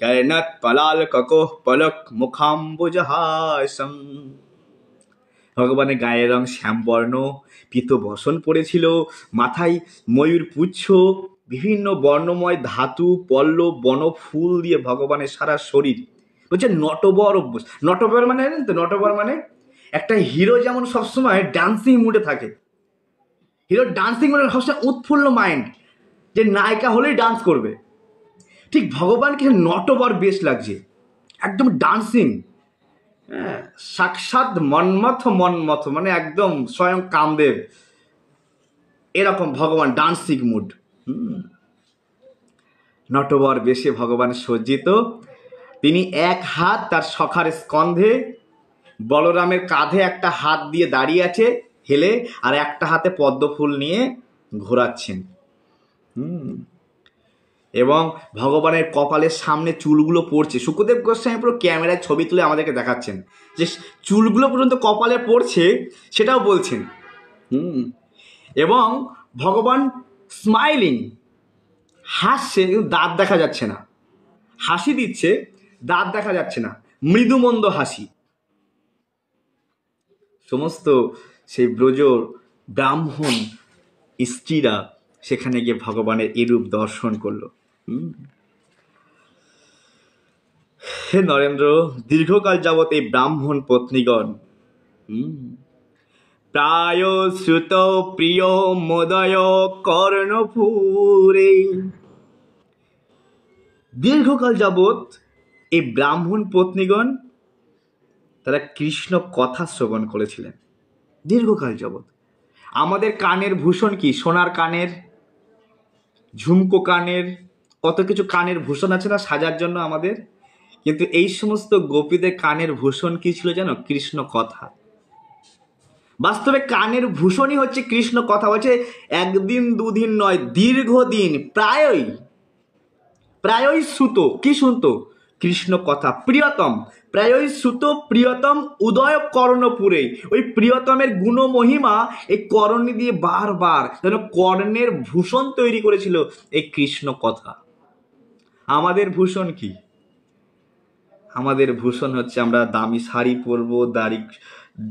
কর্ণৎ পলাল ককোহ পলক মুখাম্বুজহাসম। ভগবানের গায়ের রং শ্যামবর্ণ, পীত বসন পড়েছিল, মাথায় ময়ূর পুচ্ছ, বিভিন্ন বর্ণময় ধাতু পল্লব বন ফুল দিয়ে ভগবানের সারা শরীর। বলছে নটবর অভ্যাস। নটবর মানে জানেন তো? নটবর মানে একটা হিরো যেমন সবসময় ডান্সিং মুডে থাকে, হিরো ডান্সিং মুডে সবসময় উৎফুল্ল মাইন্ড, যে নায়িকা হলেই ডান্স করবে, ঠিক ভগবানকে নটবর বেশ লাগছে, একদম ডান্সিং। সাক্ষাৎ মন্মথ মানে একদম স্বয়ং কামদেব, এরকম ভগবান ডান্সিং মুড। নটবর বেশে ভগবান সজ্জিত। তিনি এক হাত তার সখার স্কন্ধে, বলরামের কাঁধে একটা হাত দিয়ে দাঁড়িয়ে আছে হেলে, আর একটা হাতে পদ্ম ফুল নিয়ে ঘোরাচ্ছেন। এবং ভগবানের কপালের সামনে চুলগুলো পড়ছে। শুকদেব গোস্বামী পুরো ক্যামেরায় ছবি তুলে আমাদেরকে দেখাচ্ছেন যে চুলগুলো পর্যন্ত কপালে পড়ছে, সেটাও বলছেন। এবং ভগবান স্মাইলিং, হাসছে, কিন্তু দাঁত দেখা যাচ্ছে না। হাসি দিচ্ছে, দাঁত দেখা যাচ্ছে না, মৃদুমন্দ হাসি। সমস্ত সেই ব্রজ ব্রাহ্মণ স্ত্রীরা সেখানে গিয়ে ভগবানের এরূপ দর্শন করলো। হে নরেন্দ্র, দীর্ঘকাল যাবৎ এই ব্রাহ্মণ পত্নীগণ প্রায় শ্রুত প্রিয় মোদয় কর্ণপুরে, দীর্ঘকাল যাবৎ এই ব্রাহ্মণ পত্নীগণ তারা কৃষ্ণ কথা শ্রবণ করেছিলেন দীর্ঘকাল যাবৎ। আমাদের কানের ভূষণ কি? সোনার কানের, ঝুমকো কানের, কত কিছু কানের ভূষণ আছে না সাজার জন্য আমাদের। কিন্তু এই সমস্ত গোপীদের কানের ভূষণ কি ছিল জানো? কৃষ্ণ কথা। বাস্তবে কানের ভূষণই হচ্ছে কৃষ্ণ কথা। বলছে একদিন দুদিন নয়, দীর্ঘদিন, প্রায়ই শ্রুত। কি শুনতো? কৃষ্ণ কথা। প্রিয়তম, প্রায়ই শ্রুত প্রিয়তম উদয় কর্ণপুরে। ওই প্রিয়তমের গুণ মহিমা এই কর্ণে দিয়ে বারবার যেন কর্ণের ভূষণ তৈরি করেছিল এই কৃষ্ণ কথা। আমাদের ভূষণ কি? আমাদের ভূষণ হচ্ছে আমরা দামি শাড়ি পরবো,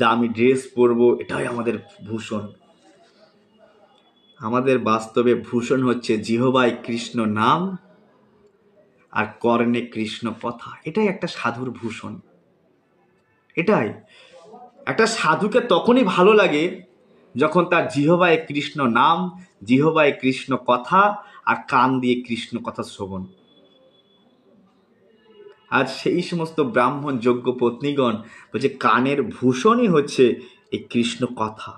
দামি ড্রেস পরবো, এটাই আমাদের ভূষণ। আমাদের বাস্তবে ভূষণ হচ্ছে জিহ্বায় কৃষ্ণ নাম আর কর্ণে কৃষ্ণ কথা। এটাই একটা সাধুর ভূষণ। এটাই একটা সাধুকে তখনই ভালো লাগে যখন তার জিহ্বায় কৃষ্ণ নাম, জিহ্বায় কৃষ্ণ কথা আর কান দিয়ে কৃষ্ণ কথা শ্রবণ। আর সেই সমস্ত ব্রাহ্মণ যোগ্য পত্নীগণ বলছে কানের ভূষণই হচ্ছে এই কৃষ্ণ কথা।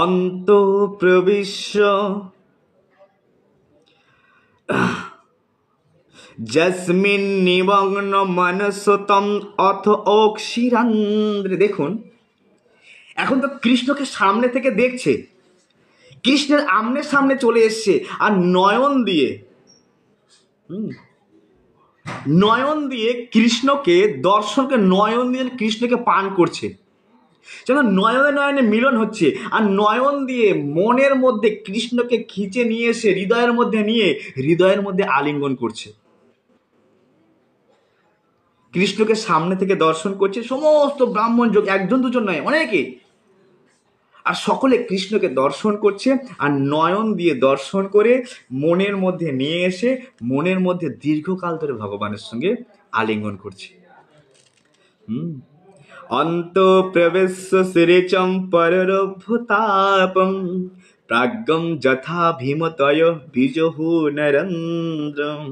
অন্ত প্রবিশ্য জস্মিন নিমগ্ন মনসতম অথ অক্ষিরান্দ্রে। দেখুন, এখন তো কৃষ্ণকে সামনে থেকে দেখছে, কৃষ্ণের আমনে সামনে চলে এসছে, আর নয়ন দিয়ে কৃষ্ণকে দর্শনকে, নয়ন দিয়ে কৃষ্ণকে পান করছে, যেন নয়নে নয়নে মিলন হচ্ছে। আর নয়ন দিয়ে মনের মধ্যে কৃষ্ণকে খিচে নিয়ে এসে হৃদয়ের মধ্যে নিয়ে হৃদয়ের মধ্যে আলিঙ্গন করছে। কৃষ্ণকে সামনে থেকে দর্শন করছে সমস্ত ব্রাহ্মণ যোগ, একজন দুজন নয়, অনেকে। আর সকলে কৃষ্ণকে দর্শন করছে, আর নয়ন দিয়ে দর্শন করে মনের মধ্যে নিয়ে এসে মনের মধ্যে দীর্ঘকাল ধরে ভগবানের সঙ্গে আলিঙ্গন করছে। অন্ত প্রবেশ্য শিরেচম পররভ্যতাপম প্রাজ্ঞম যথা ভীমতয় বিজহু নরেন্দ্রম।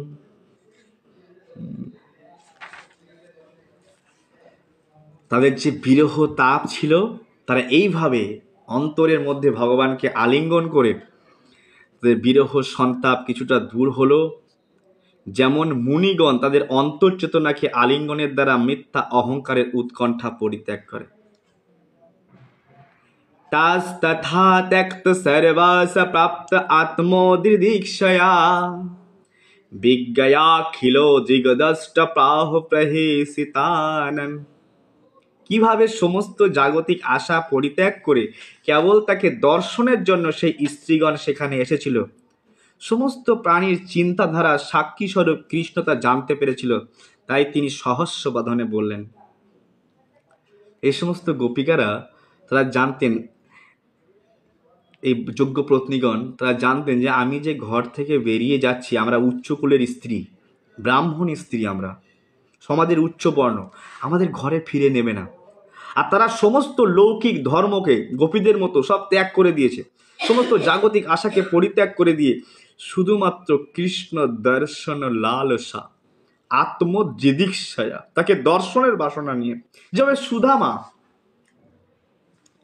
তাদের যে বিরহ তাপ ছিল, তারা এইভাবে অন্তরের মধ্যে ভগবানকে আলিঙ্গন করে তাদের বিরহ সন্তাপ কিছুটা দূর হলো। যেমন মুনিগণ তাদের অন্তর্চেতনাকে আলিঙ্গনের দ্বারা মিথ্যা অহংকারের উৎকণ্ঠা পরিত্যাগ করে। তাস্তথা ত্যক্ত সর্বাস প্রাপ্ত আত্মোদিদীক্ষয়া বিজ্ঞয়াখিল জিগদষ্ট প্রাহ প্রহেসিতানন। কিভাবে সমস্ত জাগতিক আশা পরিত্যাগ করে কেবল তাকে দর্শনের জন্য সেই স্ত্রীগণ সেখানে এসেছিল। সমস্ত প্রাণীর চিন্তাধারা সাক্ষী স্বরূপ কৃষ্ণ তা জানতে পেরেছিল, তাই তিনি সহস্র বাঁধনে বললেন। এই সমস্ত গোপিকারা তারা জানতেন, এই যোগ্য পত্নীগণ তারা জানতেন যে আমি যে ঘর থেকে বেরিয়ে যাচ্ছি, আমরা উচ্চকুলের স্ত্রী, ব্রাহ্মণ স্ত্রী, আমরা সমাজের উচ্চ বর্ণ, আমাদের ঘরে ফিরে নেবে না। আর তারা সমস্ত লৌকিক ধর্মকে গোপীদের মতো সব ত্যাগ করে দিয়েছে, সমস্ত জাগতিক আশাকে পরিত্যাগ করে দিয়ে শুধুমাত্র কৃষ্ণ দর্শন লালসা আত্মজিদীক্ষয়া, তাকে দর্শনের বাসনা নিয়ে। যেভাবে সুদামা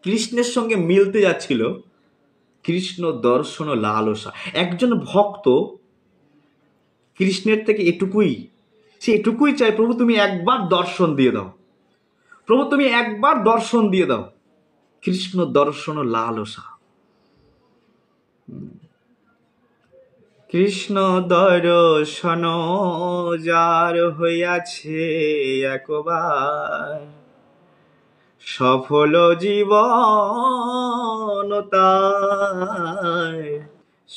কৃষ্ণের সঙ্গে মিলতে যাচ্ছিল, কৃষ্ণ দর্শন লালসা। একজন ভক্ত কৃষ্ণের থেকে সে এটুকুই চায়, প্রভু তুমি একবার দর্শন দিয়ে দাও, প্রভু তুমি একবার দর্শন দিয়ে দাও। কৃষ্ণ দর্শন লালসা। কৃষ্ণ দর্শন যার হইয়াছে একবার, সফল জীবন তার,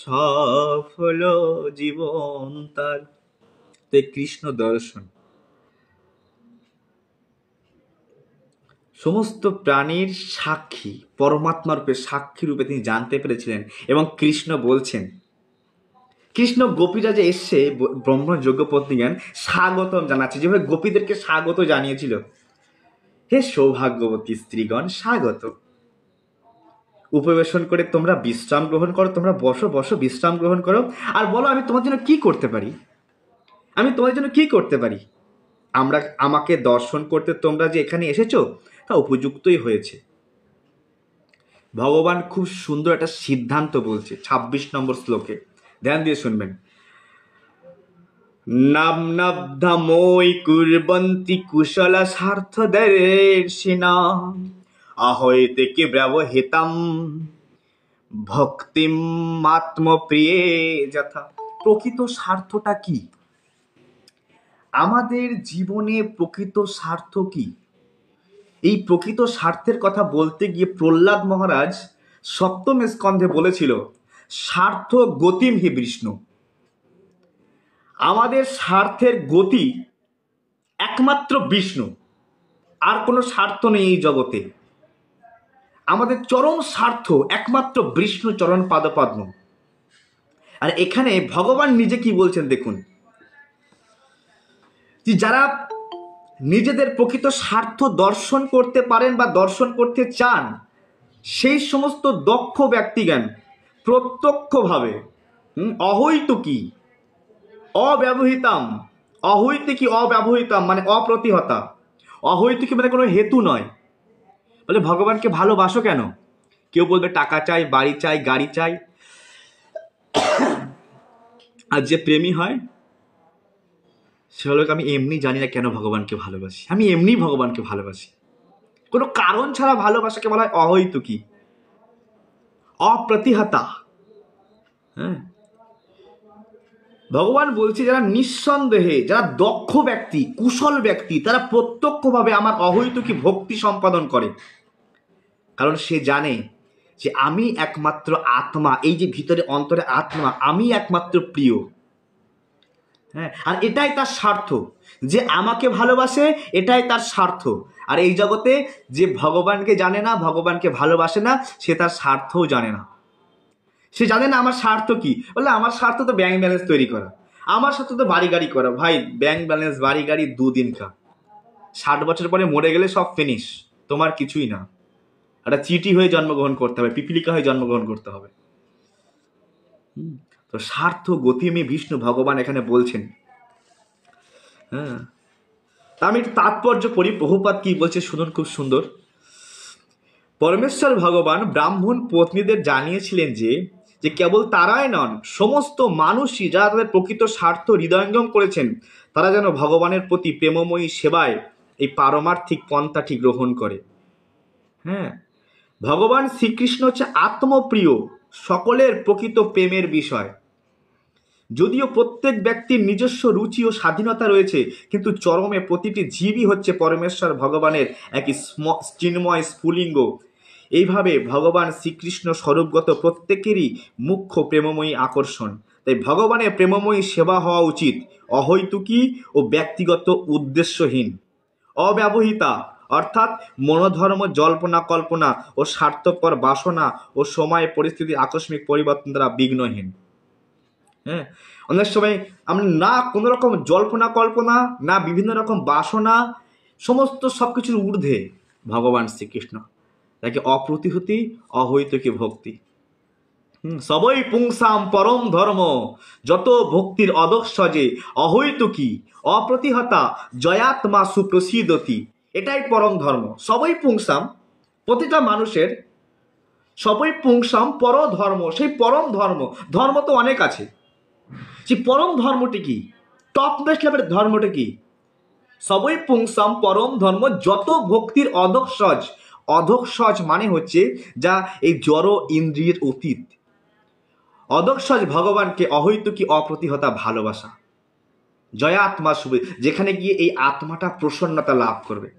সফল জীবন তার। কৃষ্ণ দর্শন সমস্ত প্রাণীর সাক্ষী, পরমাত্মার রূপে সাক্ষী রূপে তিনি জানতে পেরেছিলেন। এবং কৃষ্ণ বলছেন, কৃষ্ণ গোপীরা যে এসছে ব্রাহ্মণ যোগ্য পত্নীগণ স্বাগতম জানাচ্ছে, যেভাবে গোপীদেরকে স্বাগত জানিয়েছিল, হে সৌভাগ্যবতী স্ত্রীগণ স্বাগত, উপবেশন করে তোমরা বিশ্রাম গ্রহণ করো, তোমরা বসো বসো বিশ্রাম গ্রহণ করো, আর বলো আমি তোমার জন্য কি করতে পারি, আমি তোমার জন্য কি করতে পারি। আমাকে দর্শন করতে তোমরা যে এখানে এসেছো তা উপযুক্তই হয়েছে। ভগবান খুব সুন্দর একটা সিদ্ধান্ত বলছে ২৬ নম্বর শ্লোকে, ধ্যান দিয়ে শুনবেন। নাবনব্ধমোই কুর্বন্তি কুশল স্বার্থদর্শিনা আহৈতে কি ব্যবহিতম ভক্তিম আত্মপ্রিয়ে যথা। প্রকৃত স্বার্থটা কি? আমাদের জীবনে প্রকৃত স্বার্থ কি? এই প্রকৃত স্বার্থের কথা বলতে গিয়ে প্রহ্লাদ মহারাজ সপ্তম স্কন্ধে বলেছিল, স্বার্থ গতিম হি বিষ্ণু। আমাদের স্বার্থের গতি একমাত্র বিষ্ণু, আর কোনো স্বার্থ নেই এই জগতে। আমাদের চরম স্বার্থ একমাত্র বিষ্ণু চরণ পাদপদ্ম। আর এখানে ভগবান নিজে কি বলছেন দেখুন, যে যারা নিজেদের প্রকৃত স্বার্থ দর্শন করতে পারেন বা দর্শন করতে চান, সেই সমস্ত দক্ষ ব্যক্তিজ্ঞান প্রত্যক্ষভাবে অহৈতুকী অব্যবহৃতাম, অহৈতুকী অব্যবহৃতাম মানে অপ্রতিহতা, অহৈতুকী মানে কোনো হেতু নয়। বলে ভগবানকে ভালোবাসো কেন? কেউ বলবে টাকা চাই, বাড়ি চাই, গাড়ি চাই। আর যে প্রেমী হয় সে হলো, আমি এমনি জানি না কেন ভগবানকে ভালোবাসি, আমি এমনি ভগবানকে ভালোবাসি। কোনো কারণ ছাড়া ভালোবাসাকে বলা হয় অহৈতুকী, অপ্রতিহতা। হ্যাঁ, ভগবান বলছে যারা নিঃসন্দেহে, যারা দক্ষ ব্যক্তি, কুশল ব্যক্তি, তারা প্রত্যক্ষভাবে আমার অহৈতুকী ভক্তি সম্পাদন করে। কারণ সে জানে যে আমি একমাত্র আত্মা, এই যে ভিতরে অন্তরে আত্মা, আমি একমাত্র প্রিয়। হ্যাঁ, আর এটাই তার স্বার্থ, যে আমাকে ভালোবাসে এটাই তার স্বার্থ। আর এই জগতে যে ভগবানকে জানে না, ভগবানকে ভালোবাসে না, সে তার স্বার্থও জানে না। সে জানে না আমার স্বার্থ কি। বলে আমার স্বার্থ তো ব্যাংক ব্যালেন্স তৈরি করা, আমার স্বার্থ তো বাড়ি গাড়ি করা। ভাই, ব্যাংক ব্যালেন্স বাড়ি গাড়ি দুদিন কা, 60 বছর পরে মরে গেলে সব ফিনিশ, তোমার কিছুই না। একটা চিঠি হয়ে জন্মগ্রহণ করতে হবে, পিপিলিকা হয়ে জন্মগ্রহণ করতে হবে। তো স্বার্থ গতিমী বিষ্ণু ভগবান এখানে বলছেন। হ্যাঁ, আমি একটু তাৎপর্য পড়ি, প্রভুপাদ কি বলছে শুনুন, খুব সুন্দর। পরমেশ্বর ভগবান ব্রাহ্মণ পত্নীদের জানিয়েছিলেন যে যে কেবল তারাই নন, সমস্ত মানুষই যারা তাদের প্রকৃত স্বার্থ হৃদয়ঙ্গম করেছেন, তারা যেন ভগবানের প্রতি প্রেমময়ী সেবায় এই পারমার্থিক পন্থাটি গ্রহণ করে। হ্যাঁ, ভগবান শ্রীকৃষ্ণ হচ্ছে আত্মপ্রিয়, সকলের প্রকৃত প্রেমের বিষয়। যদিও প্রত্যেক ব্যক্তির নিজস্ব রুচি ও স্বাধীনতা রয়েছে, কিন্তু চরমে প্রতিটি জীবই হচ্ছে পরমেশ্বর ভগবানের একই চিন্ময় স্ফুলিঙ্গ। এইভাবে ভগবান শ্রীকৃষ্ণ স্বরূপগত প্রত্যেকেরই মুখ্য প্রেমময়ী আকর্ষণ। তাই ভগবানের প্রেমময়ী সেবা হওয়া উচিত অহৈতুকী ও ব্যক্তিগত উদ্দেশ্যহীন, অব্যবহিতা, অর্থাৎ মনোধর্ম, জল্পনা কল্পনা ও স্বার্থপর বাসনা ও সময় পরিস্থিতির আকস্মিক পরিবর্তন দ্বারা বিঘ্নহীন। হ্যাঁ, অনেক সময় আমরা না কোনো রকম জল্পনা কল্পনা, না বিভিন্ন রকম বাসনা, সমস্ত সবকিছুর ঊর্ধ্বে ভগবান শ্রীকৃষ্ণ, তাকে অপ্রতিহতি অহৈতুকী ভক্তি। সবই পুংসাম পরম ধর্ম, যত ভক্তির অদস্যজে অহৈতুকী অপ্রতিহতা জয়াত্মা সুপ্রসিদতি। এটাই পরম ধর্ম। সবই পুংসাম, প্রতিটা মানুষের সবই পুংসাম পর ধর্ম, সেই পরম ধর্ম। ধর্ম তো অনেক আছে, সেই পরম ধর্মটি কি, টপ মোস্ট লেভেলের ধর্মটি কি? সবই পুংসাম পরম ধর্ম, যত ভক্তির অধঃসজ। অধঃসজ মানে হচ্ছে যা এই জড় ইন্দ্রিয়ের অতীত। অধঃসজ ভগবানকে অহৈতুকী অপ্রতিহতা ভালোবাসা, জয়া আত্মা শুভে, যেখানে গিয়ে এই আত্মাটা প্রসন্নতা লাভ করবে।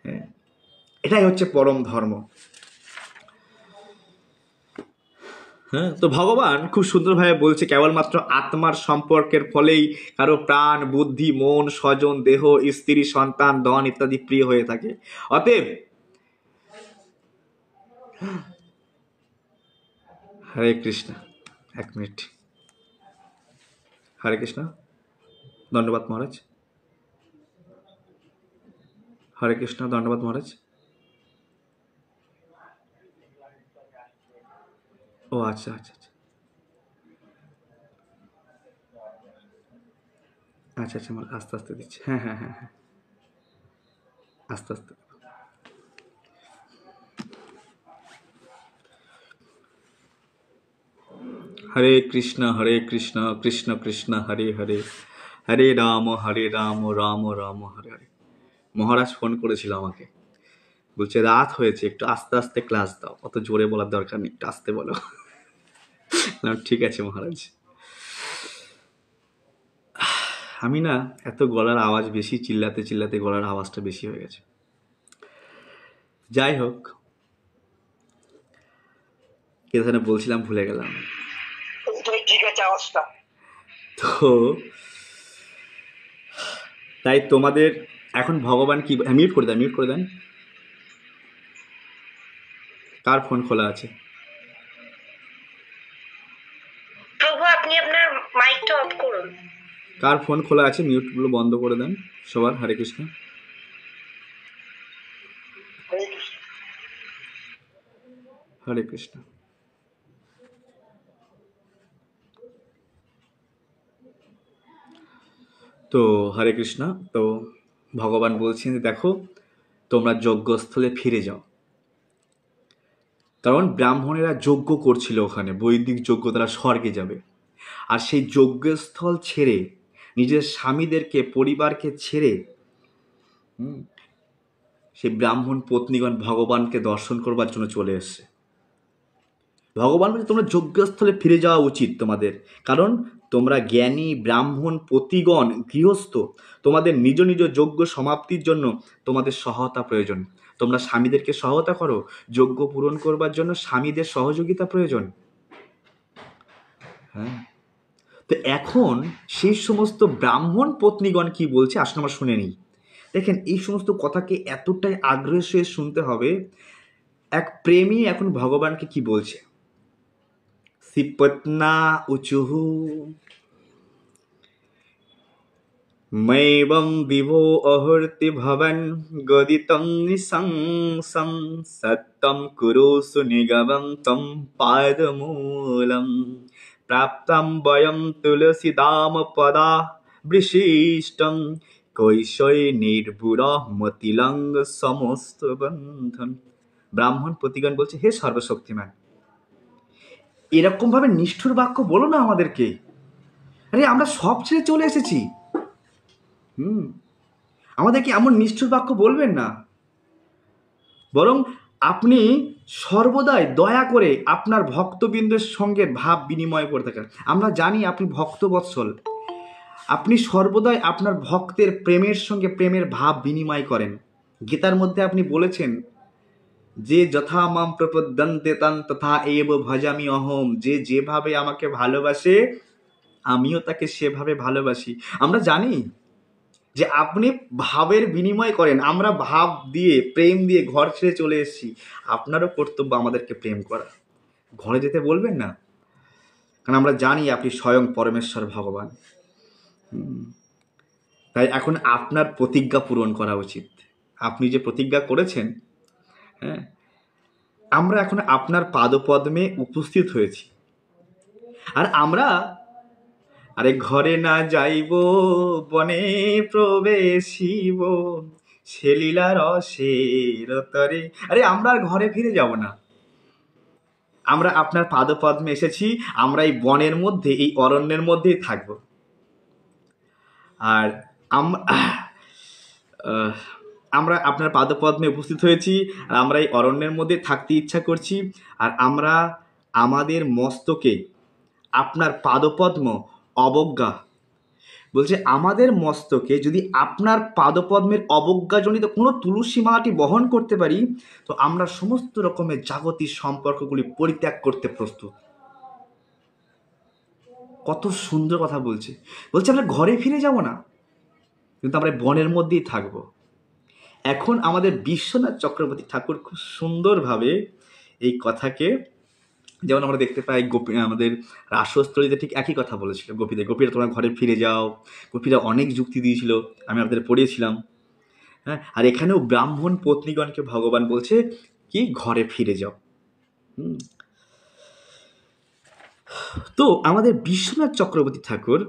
হ্যাঁ, এটাই হচ্ছে পরম ধর্ম। হ্যাঁ, তো ভগবান খুব সুন্দরভাবে বলছে কেবলমাত্র আত্মার সম্পর্কের ফলেই কারো প্রাণ, বুদ্ধি, মন, স্বজন, দেহ, স্ত্রী, সন্তান, ধন ইত্যাদি প্রিয় হয়ে থাকে। অতএব হরে কৃষ্ণ, এক মিনিট। হরে কৃষ্ণ, ধন্যবাদ মহারাজ। হরে কৃষ্ণ, ধন্যবাদ মহারাজ। ও আচ্ছা আচ্ছা আচ্ছা, আচ্ছা আচ্ছা, আমার আস্তে আস্তে দিচ্ছি। হ্যাঁ হ্যাঁ হ্যাঁ হ্যাঁ, আস্তে আস্তে। হরে কৃষ্ণ কৃষ্ণ কৃষ্ণ হরে হরে, হরে রাম রাম রাম হরে হরে। মহারাজ ফোন করেছিল আমাকে, বলছে রাত হয়েছে, একটু আস্তে আস্তে ক্লাস দাও, অত জোরে বলার দরকার নেই, একটু আস্তে বলো। ঠিক আছে মহারাজ। আমি না, এত গলার আওয়াজ বেশি, চিল্লাতে চিল্লাতে গলার আওয়াজটা বেশি হয়ে গেছে। যাই হোক, কে ধরে বলছিলাম ভুলে গেলাম। ঠিক আছে আওয়াজটা তো, তাই তোমাদের এখন ভগবান কি, মিউট করে দেন, মিউট করে দেন। কার ফোন খোলা আছে? প্রভু আপনি আপনার মাইকটা অফ করুন। কার ফোন খোলা আছে? মিউটগুলো বন্ধ করে দেন সবার। হরে কৃষ্ণ। হরে কৃষ্ণ। তো হরে কৃষ্ণ। তো ভগবান বলছেন যে দেখো, তোমরা যজ্ঞস্থলে ফিরে যাও। কারণ ব্রাহ্মণেরা যজ্ঞ করছিল ওখানে, বৈদিক যজ্ঞ, তারা স্বর্গে যাবে। আর সেই যজ্ঞস্থল ছেড়ে, নিজের স্বামীদেরকে, পরিবারকে ছেড়ে সেই ব্রাহ্মণ পত্নীগণ ভগবানকে দর্শন করবার জন্য চলে এসছে। ভগবান বলছে তোমরা যজ্ঞস্থলে ফিরে যাওয়া উচিত তোমাদের, কারণ তোমরা জ্ঞানী ব্রাহ্মণ পতিগণ গৃহস্থ, তোমাদের নিজ নিজ যজ্ঞ সমাপ্তির জন্য তোমাদের সহায়তা প্রয়োজন। তোমরা স্বামীদেরকে সহায়তা করো, যজ্ঞ পূরণ করবার জন্য স্বামীদের সহযোগিতা প্রয়োজন। হ্যাঁ, তো এখন সেই সমস্ত ব্রাহ্মণ পত্নীগণ কি বলছে আসলে আমরা শুনে নিই। দেখেন, এই সমস্ত কথাকে এতটাই আগ্রহের সহিত শুনতে হবে। এক প্রেমী এখন ভগবানকে কি বলছে। শ্রীপত্না উচুহু मैवं विभो अहर्ति भवन् गदितं निशंसं सत्यं कुरुषु निगमं तं पादमूलं प्राप्तं वयं तुलसीदाम पदा विशिष्टं কৈশৈ নির্বুড় মতিলঙ্গ সমস্ত বন্ধন। ব্রাহ্মণ প্রতিগণ বলছে, হে সর্বশক্তিমান, এরকম ভাবে নিষ্ঠুর বাক্য বলো না আমাদেরকে। আরে আমরা সব ছেড়ে চলে এসেছি, আমাদেরকে এমন নিষ্ঠুর বাক্য বলবেন না। বরং আপনি সর্বদাই দয়া করে আপনার ভক্তবৃন্দের সঙ্গে ভাব বিনিময় করে থাকেন। আমরা জানি আপনি ভক্তবৎসল, আপনি সর্বদাই আপনার ভক্তের প্রেমের সঙ্গে প্রেমের ভাব বিনিময় করেন। গীতার মধ্যে আপনি বলেছেন যে যথা মাম প্রপদ্যন্তে তান তথা এব ভজামি অহম, যে যেভাবে আমাকে ভালোবাসে আমিও তাকে সেভাবে ভালোবাসি। আমরা জানি যে আপনি ভাবের বিনিময় করেন। আমরা ভাব দিয়ে, প্রেম দিয়ে ঘর ছেড়ে চলে এসেছি, আপনারও কর্তব্য আমাদেরকে প্রেম করা। ঘরে যেতে বলবেন না, কারণ আমরা জানি আপনি স্বয়ং পরমেশ্বর ভগবান। তাই এখন আপনার প্রতিজ্ঞা পূরণ করা উচিত। আপনি যে প্রতিজ্ঞা করেছেন, হ্যাঁ, আমরা এখন আপনার পাদপদ্মে উপস্থিত হয়েছি। আর আমরা, আরে ঘরে না যাইব বনে প্রবেশিব সে লীলা রসের তরে। আরে আমরা আর ঘরে ফিরে যাব না, আমরা আপনার পাদপদ্মে এসেছি। আমরা এই বনের মধ্যে, এই অরণ্যের মধ্যেই থাকব। আর আমরা আপনার পাদপদ্মে উপস্থিত হয়েছি, আর আমরা এই অরণ্যের মধ্যে থাকতে ইচ্ছা করছি। আর আমরা আমাদের মস্তকে আপনার পাদপদ্ম অবজ্ঞা, বলছে আমাদের মস্তকে যদি আপনার পাদপদ্মের অবজ্ঞাজনিত কোনো তুলসী মালাটি বহন করতে পারি, তো আমরা সমস্ত রকমের জাগতিক সম্পর্কগুলি পরিত্যাগ করতে প্রস্তুত। কত সুন্দর কথা বলছে। বলছে আমরা ঘরে ফিরে যাব না, কিন্তু আমরা বনের মধ্যেই থাকব। এখন আমাদের বিশ্বনাথ চক্রবর্তী ঠাকুর খুব সুন্দরভাবে এই কথাকে, যেমন আমরা দেখতে পাই গোপী, আমাদের রাসস্থলীতে ঠিক একই কথা বলেছিল গোপীরা তোমরা ঘরে ফিরে যাও। গোপীরা অনেক যুক্তি দিয়েছিল, আমি আপনাদের পড়িয়েছিলাম। হ্যাঁ, আর এখানেও ব্রাহ্মণ পত্নীগণকে ভগবান বলছে কি ঘরে ফিরে যাও। তো আমাদের বিশ্বনাথ চক্রবর্তী ঠাকুর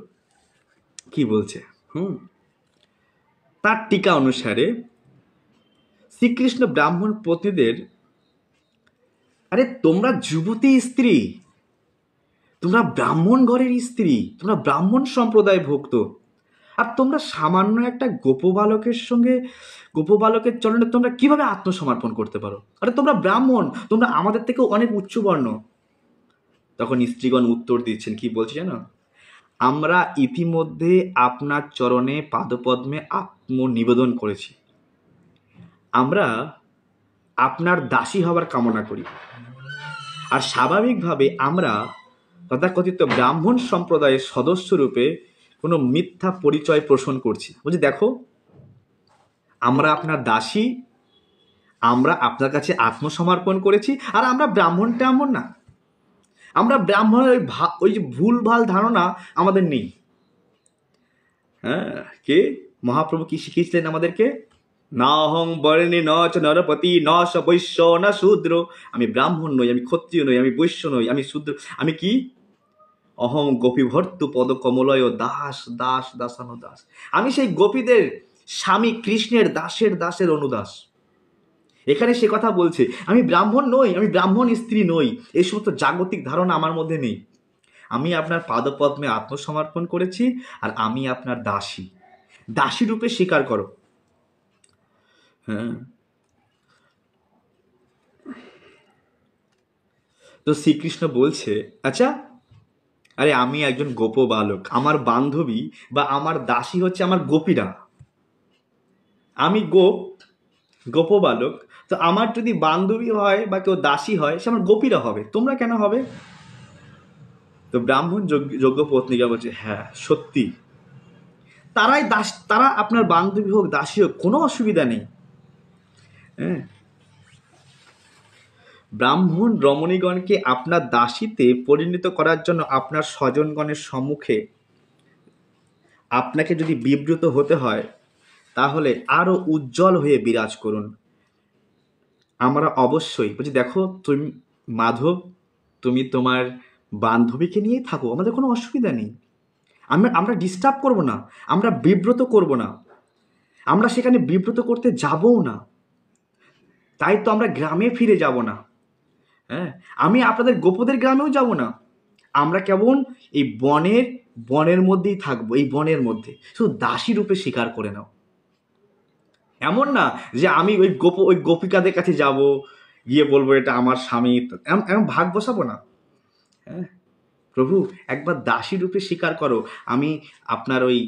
কি বলছে, হুম, তার টিকা অনুসারে শ্রীকৃষ্ণ ব্রাহ্মণ পত্নীদের, আরে তোমরা যুবতী স্ত্রী, তোমরা ব্রাহ্মণ ঘরের স্ত্রী, তোমরা ব্রাহ্মণ সম্প্রদায় ভুক্ত, আর তোমরা সামান্য একটা গোপবালকের সঙ্গে, গোপবালকের চরণে তোমরা কিভাবে আত্মসমর্পণ করতে পারো? আরে তোমরা ব্রাহ্মণ, তোমরা আমাদের থেকে অনেক উচ্চবর্ণ। তখন স্ত্রীগণ উত্তর দিচ্ছেন, কি বলছে জানো? আমরা ইতিমধ্যে আপনার চরণে পাদপদ্মে আত্মনিবেদন করেছি। আমরা আপনার দাসী হবার কামনা করি, আর স্বাভাবিকভাবে আমরা তথাকথিত ব্রাহ্মণ সম্প্রদায়ের সদস্য রূপে কোনো মিথ্যা পরিচয় পোষণ করছি। বলছি দেখো, আমরা আপনার দাসী, আমরা আপনার কাছে আত্মসমর্পণ করেছি, আর আমরা ব্রাহ্মণ টাহ্মণ না, আমরা ব্রাহ্মণের ওই যে ভুলভাল ধারণা আমাদের নেই। হ্যাঁ, কে মহাপ্রভু কি শিখিয়েছিলেন আমাদেরকে? না অহং বর্ণে ন চ নরপতি ন স বৈশ্য না শূদ্র। আমি ব্রাহ্মণ নই, আমি ক্ষত্রিয় নই, আমি বৈশ্য নই, আমি শূদ্র, আমি কি? অহং গোপীভর্তু পদ কমলয় দাস দাস দাসানো দাস। আমি সেই গোপীদের স্বামী কৃষ্ণের দাসের দাসের অনুদাস। এখানে সে কথা বলছে, আমি ব্রাহ্মণ নই, আমি ব্রাহ্মণ স্ত্রী নই, এই সমস্ত জাগতিক ধারণা আমার মধ্যে নেই। আমি আপনার পাদপদ্মে আত্মসমর্পণ করেছি, আর আমি আপনার দাসী, দাসী রূপে স্বীকার করো। হ্যাঁ, তো শ্রীকৃষ্ণ বলছে, আচ্ছা, আরে আমি একজন গোপ বালক, আমার বান্ধবী বা আমার দাসী হচ্ছে আমার গোপীরা। আমি গোপ বালক, তো আমার যদি বান্ধবী হয় বা কেউ দাসী হয়, সে আমার গোপীরা হবে, তোমরা কেন হবে? তো ব্রাহ্মণ যোগ্য পত্নীকা বলছে, হ্যাঁ সত্যি, তারাই দাস, তারা আপনার বান্ধবী হোক দাসী হোক, কোনো অসুবিধা নেই। হ্যাঁ, ব্রাহ্মণ রমণীগণকে আপনার দাসীতে পরিণত করার জন্য আপনার স্বজনগণের সম্মুখে আপনাকে যদি বিব্রত হতে হয়, তাহলে আরো উজ্জ্বল হয়ে বিরাজ করুন। আমরা অবশ্যই বলছি, দেখো তুমি মাধব, তুমি তোমার বান্ধবীকে নিয়েই থাকো, আমাদের কোনো অসুবিধা নেই। আমরা ডিস্টার্ব করব না, আমরা বিব্রত করব না, আমরা সেখানে বিব্রত করতে যাবও না। তাই তো আমরা গ্রামে ফিরে যাব না। হ্যাঁ, আমি আপনাদের গোপদের গ্রামেও যাব না, আমরা কেবল এই বনের মধ্যেই থাকবো, এই বনের মধ্যে শুধু দাসী রূপে স্বীকার করে নাও। এমন না যে আমি ওই গোপিকাদের কাছে যাব, গিয়ে বলবো এটা আমার স্বামী, এমন ভাগ বসাবো না। হ্যাঁ, প্রভু একবার দাসী রূপে স্বীকার করো, আমি আপনার ওই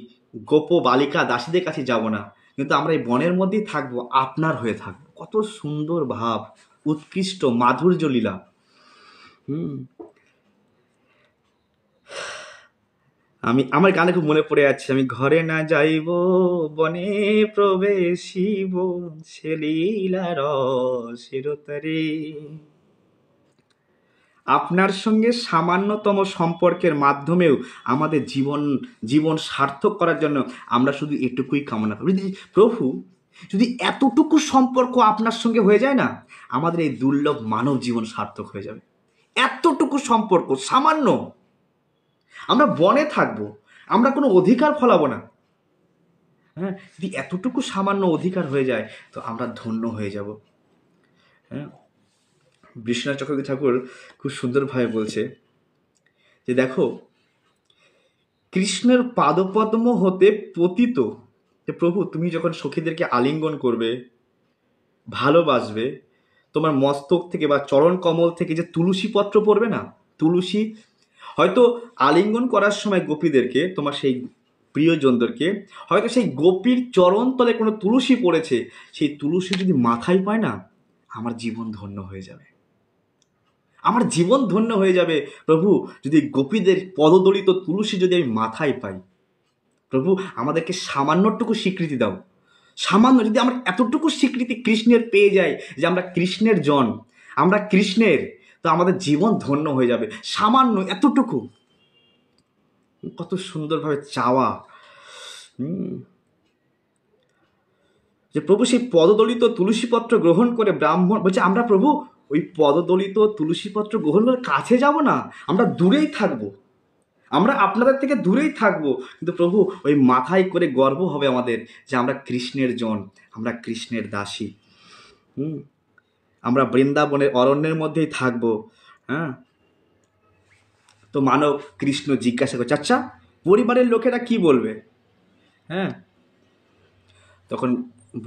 গোপ বালিকা দাসীদের কাছে যাব না, কিন্তু আমরা এই বনের মধ্যেই থাকবো, আপনার হয়ে থাকবো। কত সুন্দর ভাব, উৎকৃষ্ট মাধুর্য লীলা। হুম, আমার গানে খুব মনে পড়ে যাচ্ছে, আমি ঘরে না যাইব বনে প্রবেশিব সে লীলা রসের তরে। আপনার সঙ্গে সামান্যতম সম্পর্কের মাধ্যমেও আমাদের জীবন সার্থক করার জন্য আমরা শুধু এটুকুই কামনা করি। প্রভু, যদি এতটুকু সম্পর্ক আপনার সঙ্গে হয়ে যায় না, আমাদের এই দুর্লভ মানব জীবন সার্থক হয়ে যাবে। এতটুকু সম্পর্ক সামান্য, আমরা বনে থাকবো, আমরা কোনো অধিকার ফলাবো না। হ্যাঁ, যদি এতটুকু সামান্য অধিকার হয়ে যায়, তো আমরা ধন্য হয়ে যাব। হ্যাঁ, বিশ্বনাথ চক্রবর্তী ঠাকুর খুব সুন্দরভাবে বলছে যে দেখো, কৃষ্ণের পাদপদ্ম হতে পতিত, যে প্রভু তুমি যখন সখীদেরকে আলিঙ্গন করবে, ভালোবাসবে, তোমার মস্তক থেকে বা চরণ কমল থেকে যে তুলসী পত্র পড়বে না, তুলসী, হয়তো আলিঙ্গন করার সময় গোপীদেরকে, তোমার সেই প্রিয়জনদেরকে, হয়তো সেই গোপীর চরণ তলে কোনো তুলসী পড়েছে, সেই তুলসী যদি মাথায় পায় না, আমার জীবন ধন্য হয়ে যাবে, আমার জীবন ধন্য হয়ে যাবে। প্রভু, যদি গোপীদের পদদলিত তুলসী যদি আমি মাথায় পাই, প্রভু আমাদেরকে সামান্যটুকু স্বীকৃতি দাও। সামান্য যদি আমরা এতটুকু স্বীকৃতি কৃষ্ণের পেয়ে যাই যে আমরা কৃষ্ণের জন, আমরা কৃষ্ণের, তো আমাদের জীবন ধন্য হয়ে যাবে। সামান্য এতটুকু, কত সুন্দরভাবে চাওয়া। যে প্রভু সেই পদদলিত তুলসীপত্র গ্রহণ করে ব্রাহ্মণ বলছে, আমরা প্রভু ওই পদদলিত তুলসীপত্র গ্রহণ করে কাছে যাব না, আমরা দূরেই থাকবো, আমরা আপনাদের থেকে দূরেই থাকবো, কিন্তু প্রভু ওই মাথায় করে গর্ব হবে আমাদের যে আমরা কৃষ্ণের জন, আমরা কৃষ্ণের দাসী। হুম, আমরা বৃন্দাবনের অরণ্যের মধ্যেই থাকবো। হ্যাঁ, তো মানব কৃষ্ণ জিজ্ঞাসা করছে, আচ্ছা পরিবারের লোকেরা কি বলবে? হ্যাঁ, তখন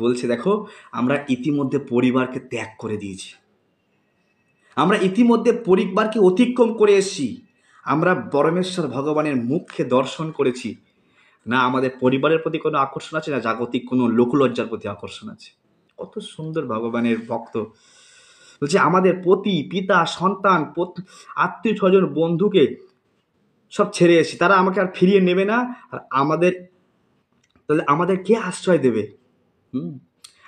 বলছে, দেখো আমরা ইতিমধ্যে পরিবারকে ত্যাগ করে দিয়েছি, আমরা ইতিমধ্যে পরিবারকে অতিক্রম করে এসেছি, আমরা পরমেশ্বর ভগবানের মুখকে দর্শন করেছি। না আমাদের পরিবারের প্রতি কোনো আকর্ষণ আছে, না জাগতিক কোনো লোকলজ্জার প্রতি আকর্ষণ আছে। কত সুন্দর ভগবানের ভক্ত। বলছে আমাদের পতি, পিতা, সন্তান, আত্মীয় স্বজন, বন্ধুকে সব ছেড়ে এসেছি, তারা আমাকে আর ফিরিয়ে নেবে না। আর আমাদের, তাহলে আমাদের কে আশ্রয় দেবে? হুম,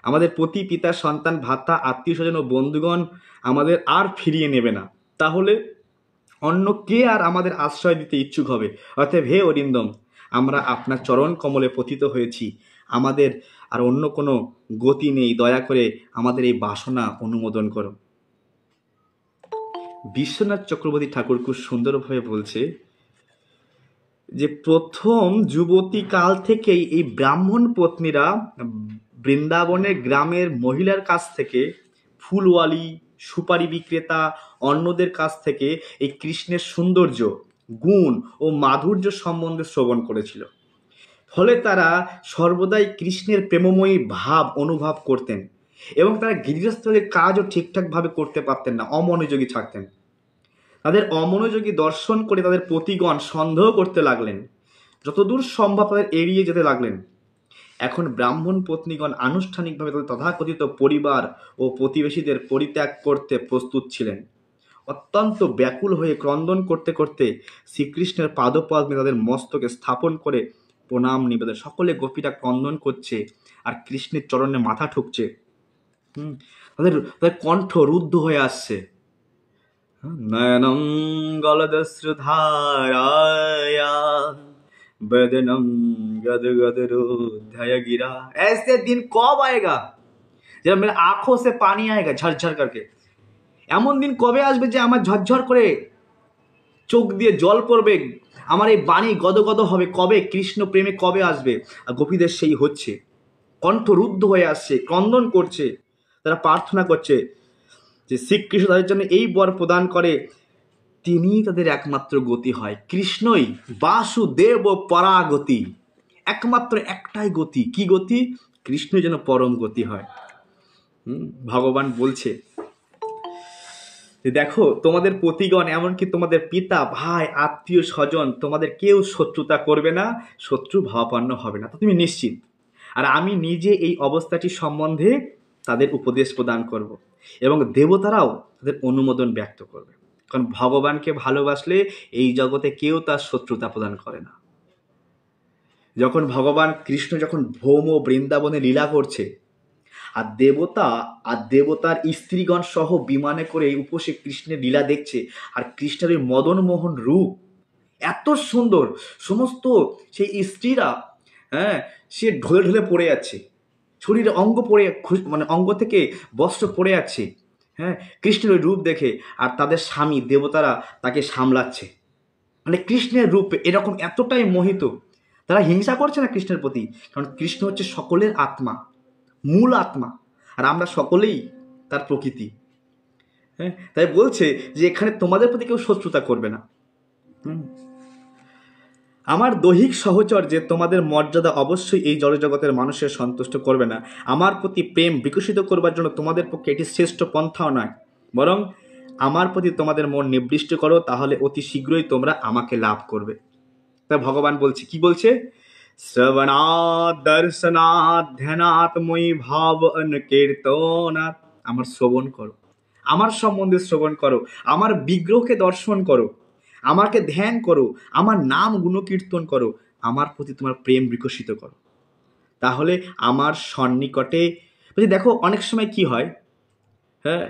আমাদের পতি, পিতা, সন্তান, ভাতা, আত্মীয় স্বজন ও বন্ধুগণ আমাদের আর ফিরিয়ে নেবে না, তাহলে অন্য কে আর আমাদের আশ্রয় দিতে ইচ্ছুক হবে? অতএব হে অরিন্দম, আমরা আপনার চরণ কমলে পতিত হয়েছি, আমাদের আর অন্য কোনো গতি নেই, দয়া করে আমাদের এই বাসনা অনুমোদন করো। বিশ্বনাথ চক্রবর্তী ঠাকুর খুব সুন্দরভাবে বলছে যে প্রথম যুবতী কাল থেকেই এই ব্রাহ্মণ পত্নীরা বৃন্দাবনের গ্রামের মহিলার কাছ থেকে, ফুলওয়ালি, সুপারি বিক্রেতা, অন্যদের কাছ থেকে এই কৃষ্ণের সৌন্দর্য, গুণ ও মাধুর্য সম্বন্ধে শ্রবণ করেছিল। ফলে তারা সর্বদাই কৃষ্ণের প্রেমময়ী ভাব অনুভব করতেন এবং তারা গৃহস্থলের কাজও ঠিকঠাকভাবে করতে পারতেন না, অমনোযোগী থাকতেন। তাদের অমনোযোগী দর্শন করে তাদের পতিগণ সন্দেহ করতে লাগলেন, যতদূর সম্ভব তাদের এড়িয়ে যেতে লাগলেন। এখন ব্রাহ্মণ পত্নীগণ আনুষ্ঠানিকভাবে তাদের তথাকথিত পরিবার ও প্রতিবেশীদের পরিত্যাগ করতে প্রস্তুত ছিলেন। অত্যন্ত ব্যাকুল হয়ে ক্রন্দন করতে করতে শ্রীকৃষ্ণের পাদপদ্মে তাদের মস্তকে স্থাপন করে প্রণাম নিবেদন। সকলে গোপীরা ক্রন্দন করছে আর কৃষ্ণের চরণে মাথা ঠুকছে। তাদের তাদের কণ্ঠ রুদ্ধ হয়ে আসছে। নয়নম গলদশ্রুধারায়া बदनम गद गद रोध्याय गिरा। ऐसे दिन कब आएगा जब मेरे आंखों से पानी आएगा झरझर करके? এমন দিন কবে আসবে যে আমার ঝরঝর করে চোখ দিয়ে জল পড়বে, আমার এই বাণী গদগদ হবে? কবে কৃষ্ণ প্রেমে কবে আসবে? আর গোপীদের সেই হচ্ছে, কণ্ঠ রুদ্ধ হয়ে আসছে, ক্রন্দন করছে, তারা প্রার্থনা করছে যে শ্রীকৃষ্ণ তাদের জন্য এই বর প্রদান করে, তিনিই তাদের একমাত্র গতি হয়। কৃষ্ণই বাসুদেব পরাগতি, একমাত্র একটাই গতি। কি গতি? কৃষ্ণই যেন পরম গতি হয়। ভগবান বলছে যে দেখো তোমাদের পতিগণ, এমনকি তোমাদের পিতা, ভাই, আত্মীয় স্বজন, তোমাদের কেউ শত্রুতা করবে না, শত্রু ভাবাপন্ন হবে না, তো তুমি নিশ্চিত। আর আমি নিজে এই অবস্থাটি সম্বন্ধে তাদের উপদেশ প্রদান করব এবং দেবতারাও তাদের অনুমোদন ব্যক্ত করবে। কারণ ভগবানকে ভালোবাসলে এই জগতে কেউ তার শত্রুতা প্রদান করে না। যখন ভগবান কৃষ্ণ যখন ভৌম বৃন্দাবনে লীলা করছে, আর দেবতার স্ত্রীগণ সহ বিমানে করে উপসে কৃষ্ণের লীলা দেখছে, আর কৃষ্ণের ওই মদনমোহন রূপ এত সুন্দর, সমস্ত সেই স্ত্রীরা, হ্যাঁ, সে ঢলে ঢলে পড়ে যাচ্ছে, শরীরে অঙ্গ পড়ে, মানে অঙ্গ থেকে বস্ত্র পড়ে যাচ্ছে, হ্যাঁ, কৃষ্ণের ওই রূপ দেখে। আর তাদের স্বামী দেবতারা তাকে সামলাচ্ছে। মানে কৃষ্ণের রূপ এরকম এতটাই মোহিত, তারা হিংসা করছে না কৃষ্ণের প্রতি, কারণ কৃষ্ণ হচ্ছে সকলের আত্মা, মূল আত্মা, আর আমরা সকলেই তার প্রকৃতি। হ্যাঁ, তাই বলছে যে এখানে তোমাদের প্রতি কেউ শত্রুতা করবে না। আমার দৈহিক সহচর্যে তোমাদের মর্যাদা অবশ্যই এই জড়জগতের মানুষের সন্তুষ্ট করবে না। আমার প্রতি প্রেম বিকশিত করবার জন্য তোমাদের পক্ষে এটি শ্রেষ্ঠ পন্থাও নয়, বরং আমার প্রতি তোমাদের মন নিবৃষ্ট করো, তাহলে অতি শীঘ্রই তোমরা আমাকে লাভ করবে। তাই ভগবান বলছে, কি বলছে? শ্রবণাৎ দর্শনাৎ ধ্যানাৎ মই ভাব কীর্তনাৎ। আমার শ্রবণ করো, আমার সম্বন্ধে শ্রবণ করো, আমার বিগ্রহকে দর্শন করো, আমাকে ধ্যান করো, আমার নাম গুণকীর্তন করো, আমার প্রতি তোমার প্রেম বিকশিত করো, তাহলে আমার সন্নিকটে। দেখো অনেক সময় কি হয়, হ্যাঁ,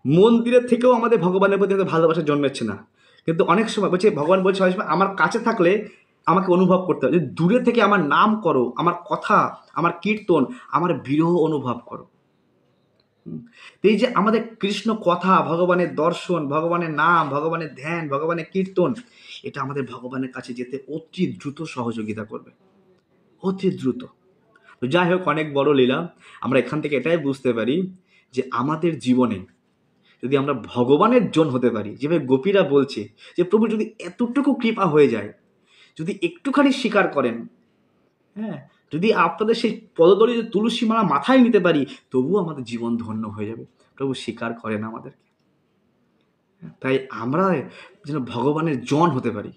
মন্দিরের থেকেও আমাদের ভগবানের প্রতি ভালোবাসা জন্মেছে না, কিন্তু অনেক সময় বলছে, ভগবান বলছে অনেক সময় আমার কাছে থাকলে আমাকে অনুভব করতে হবে, দূরে থেকে আমার নাম করো, আমার কথা, আমার কীর্তন, আমার বিরহ অনুভব করো। এই যে আমাদের কৃষ্ণ কথা, ভগবানের দর্শন, ভগবানের নাম, ভগবানের ধ্যান, ভগবানের কীর্তন, এটা আমাদের ভগবানের কাছে যেতে অতি দ্রুত সহযোগিতা করবে, অতি দ্রুত। তো যাই হোক, অনেক বড় লীলা। আমরা এখান থেকে এটাই বুঝতে পারি যে আমাদের জীবনে যদি আমরা ভগবানের জন হতে পারি, যেভাবে গোপীরা বলছে যে প্রভু যদি এতটুকু কৃপা হয়ে যায়, যদি একটুখানি স্বীকার করেন, হ্যাঁ, যদি আপনাদের সেই পদতলে যে তুলসী মালা মাথায় নিতে পারি, তবুও আমাদের জীবন ধন্য হয়ে যাবে। প্রভু স্বীকার করেন আমাদেরকে। তাই আমরা যেন ভগবানের জন হতে পারি।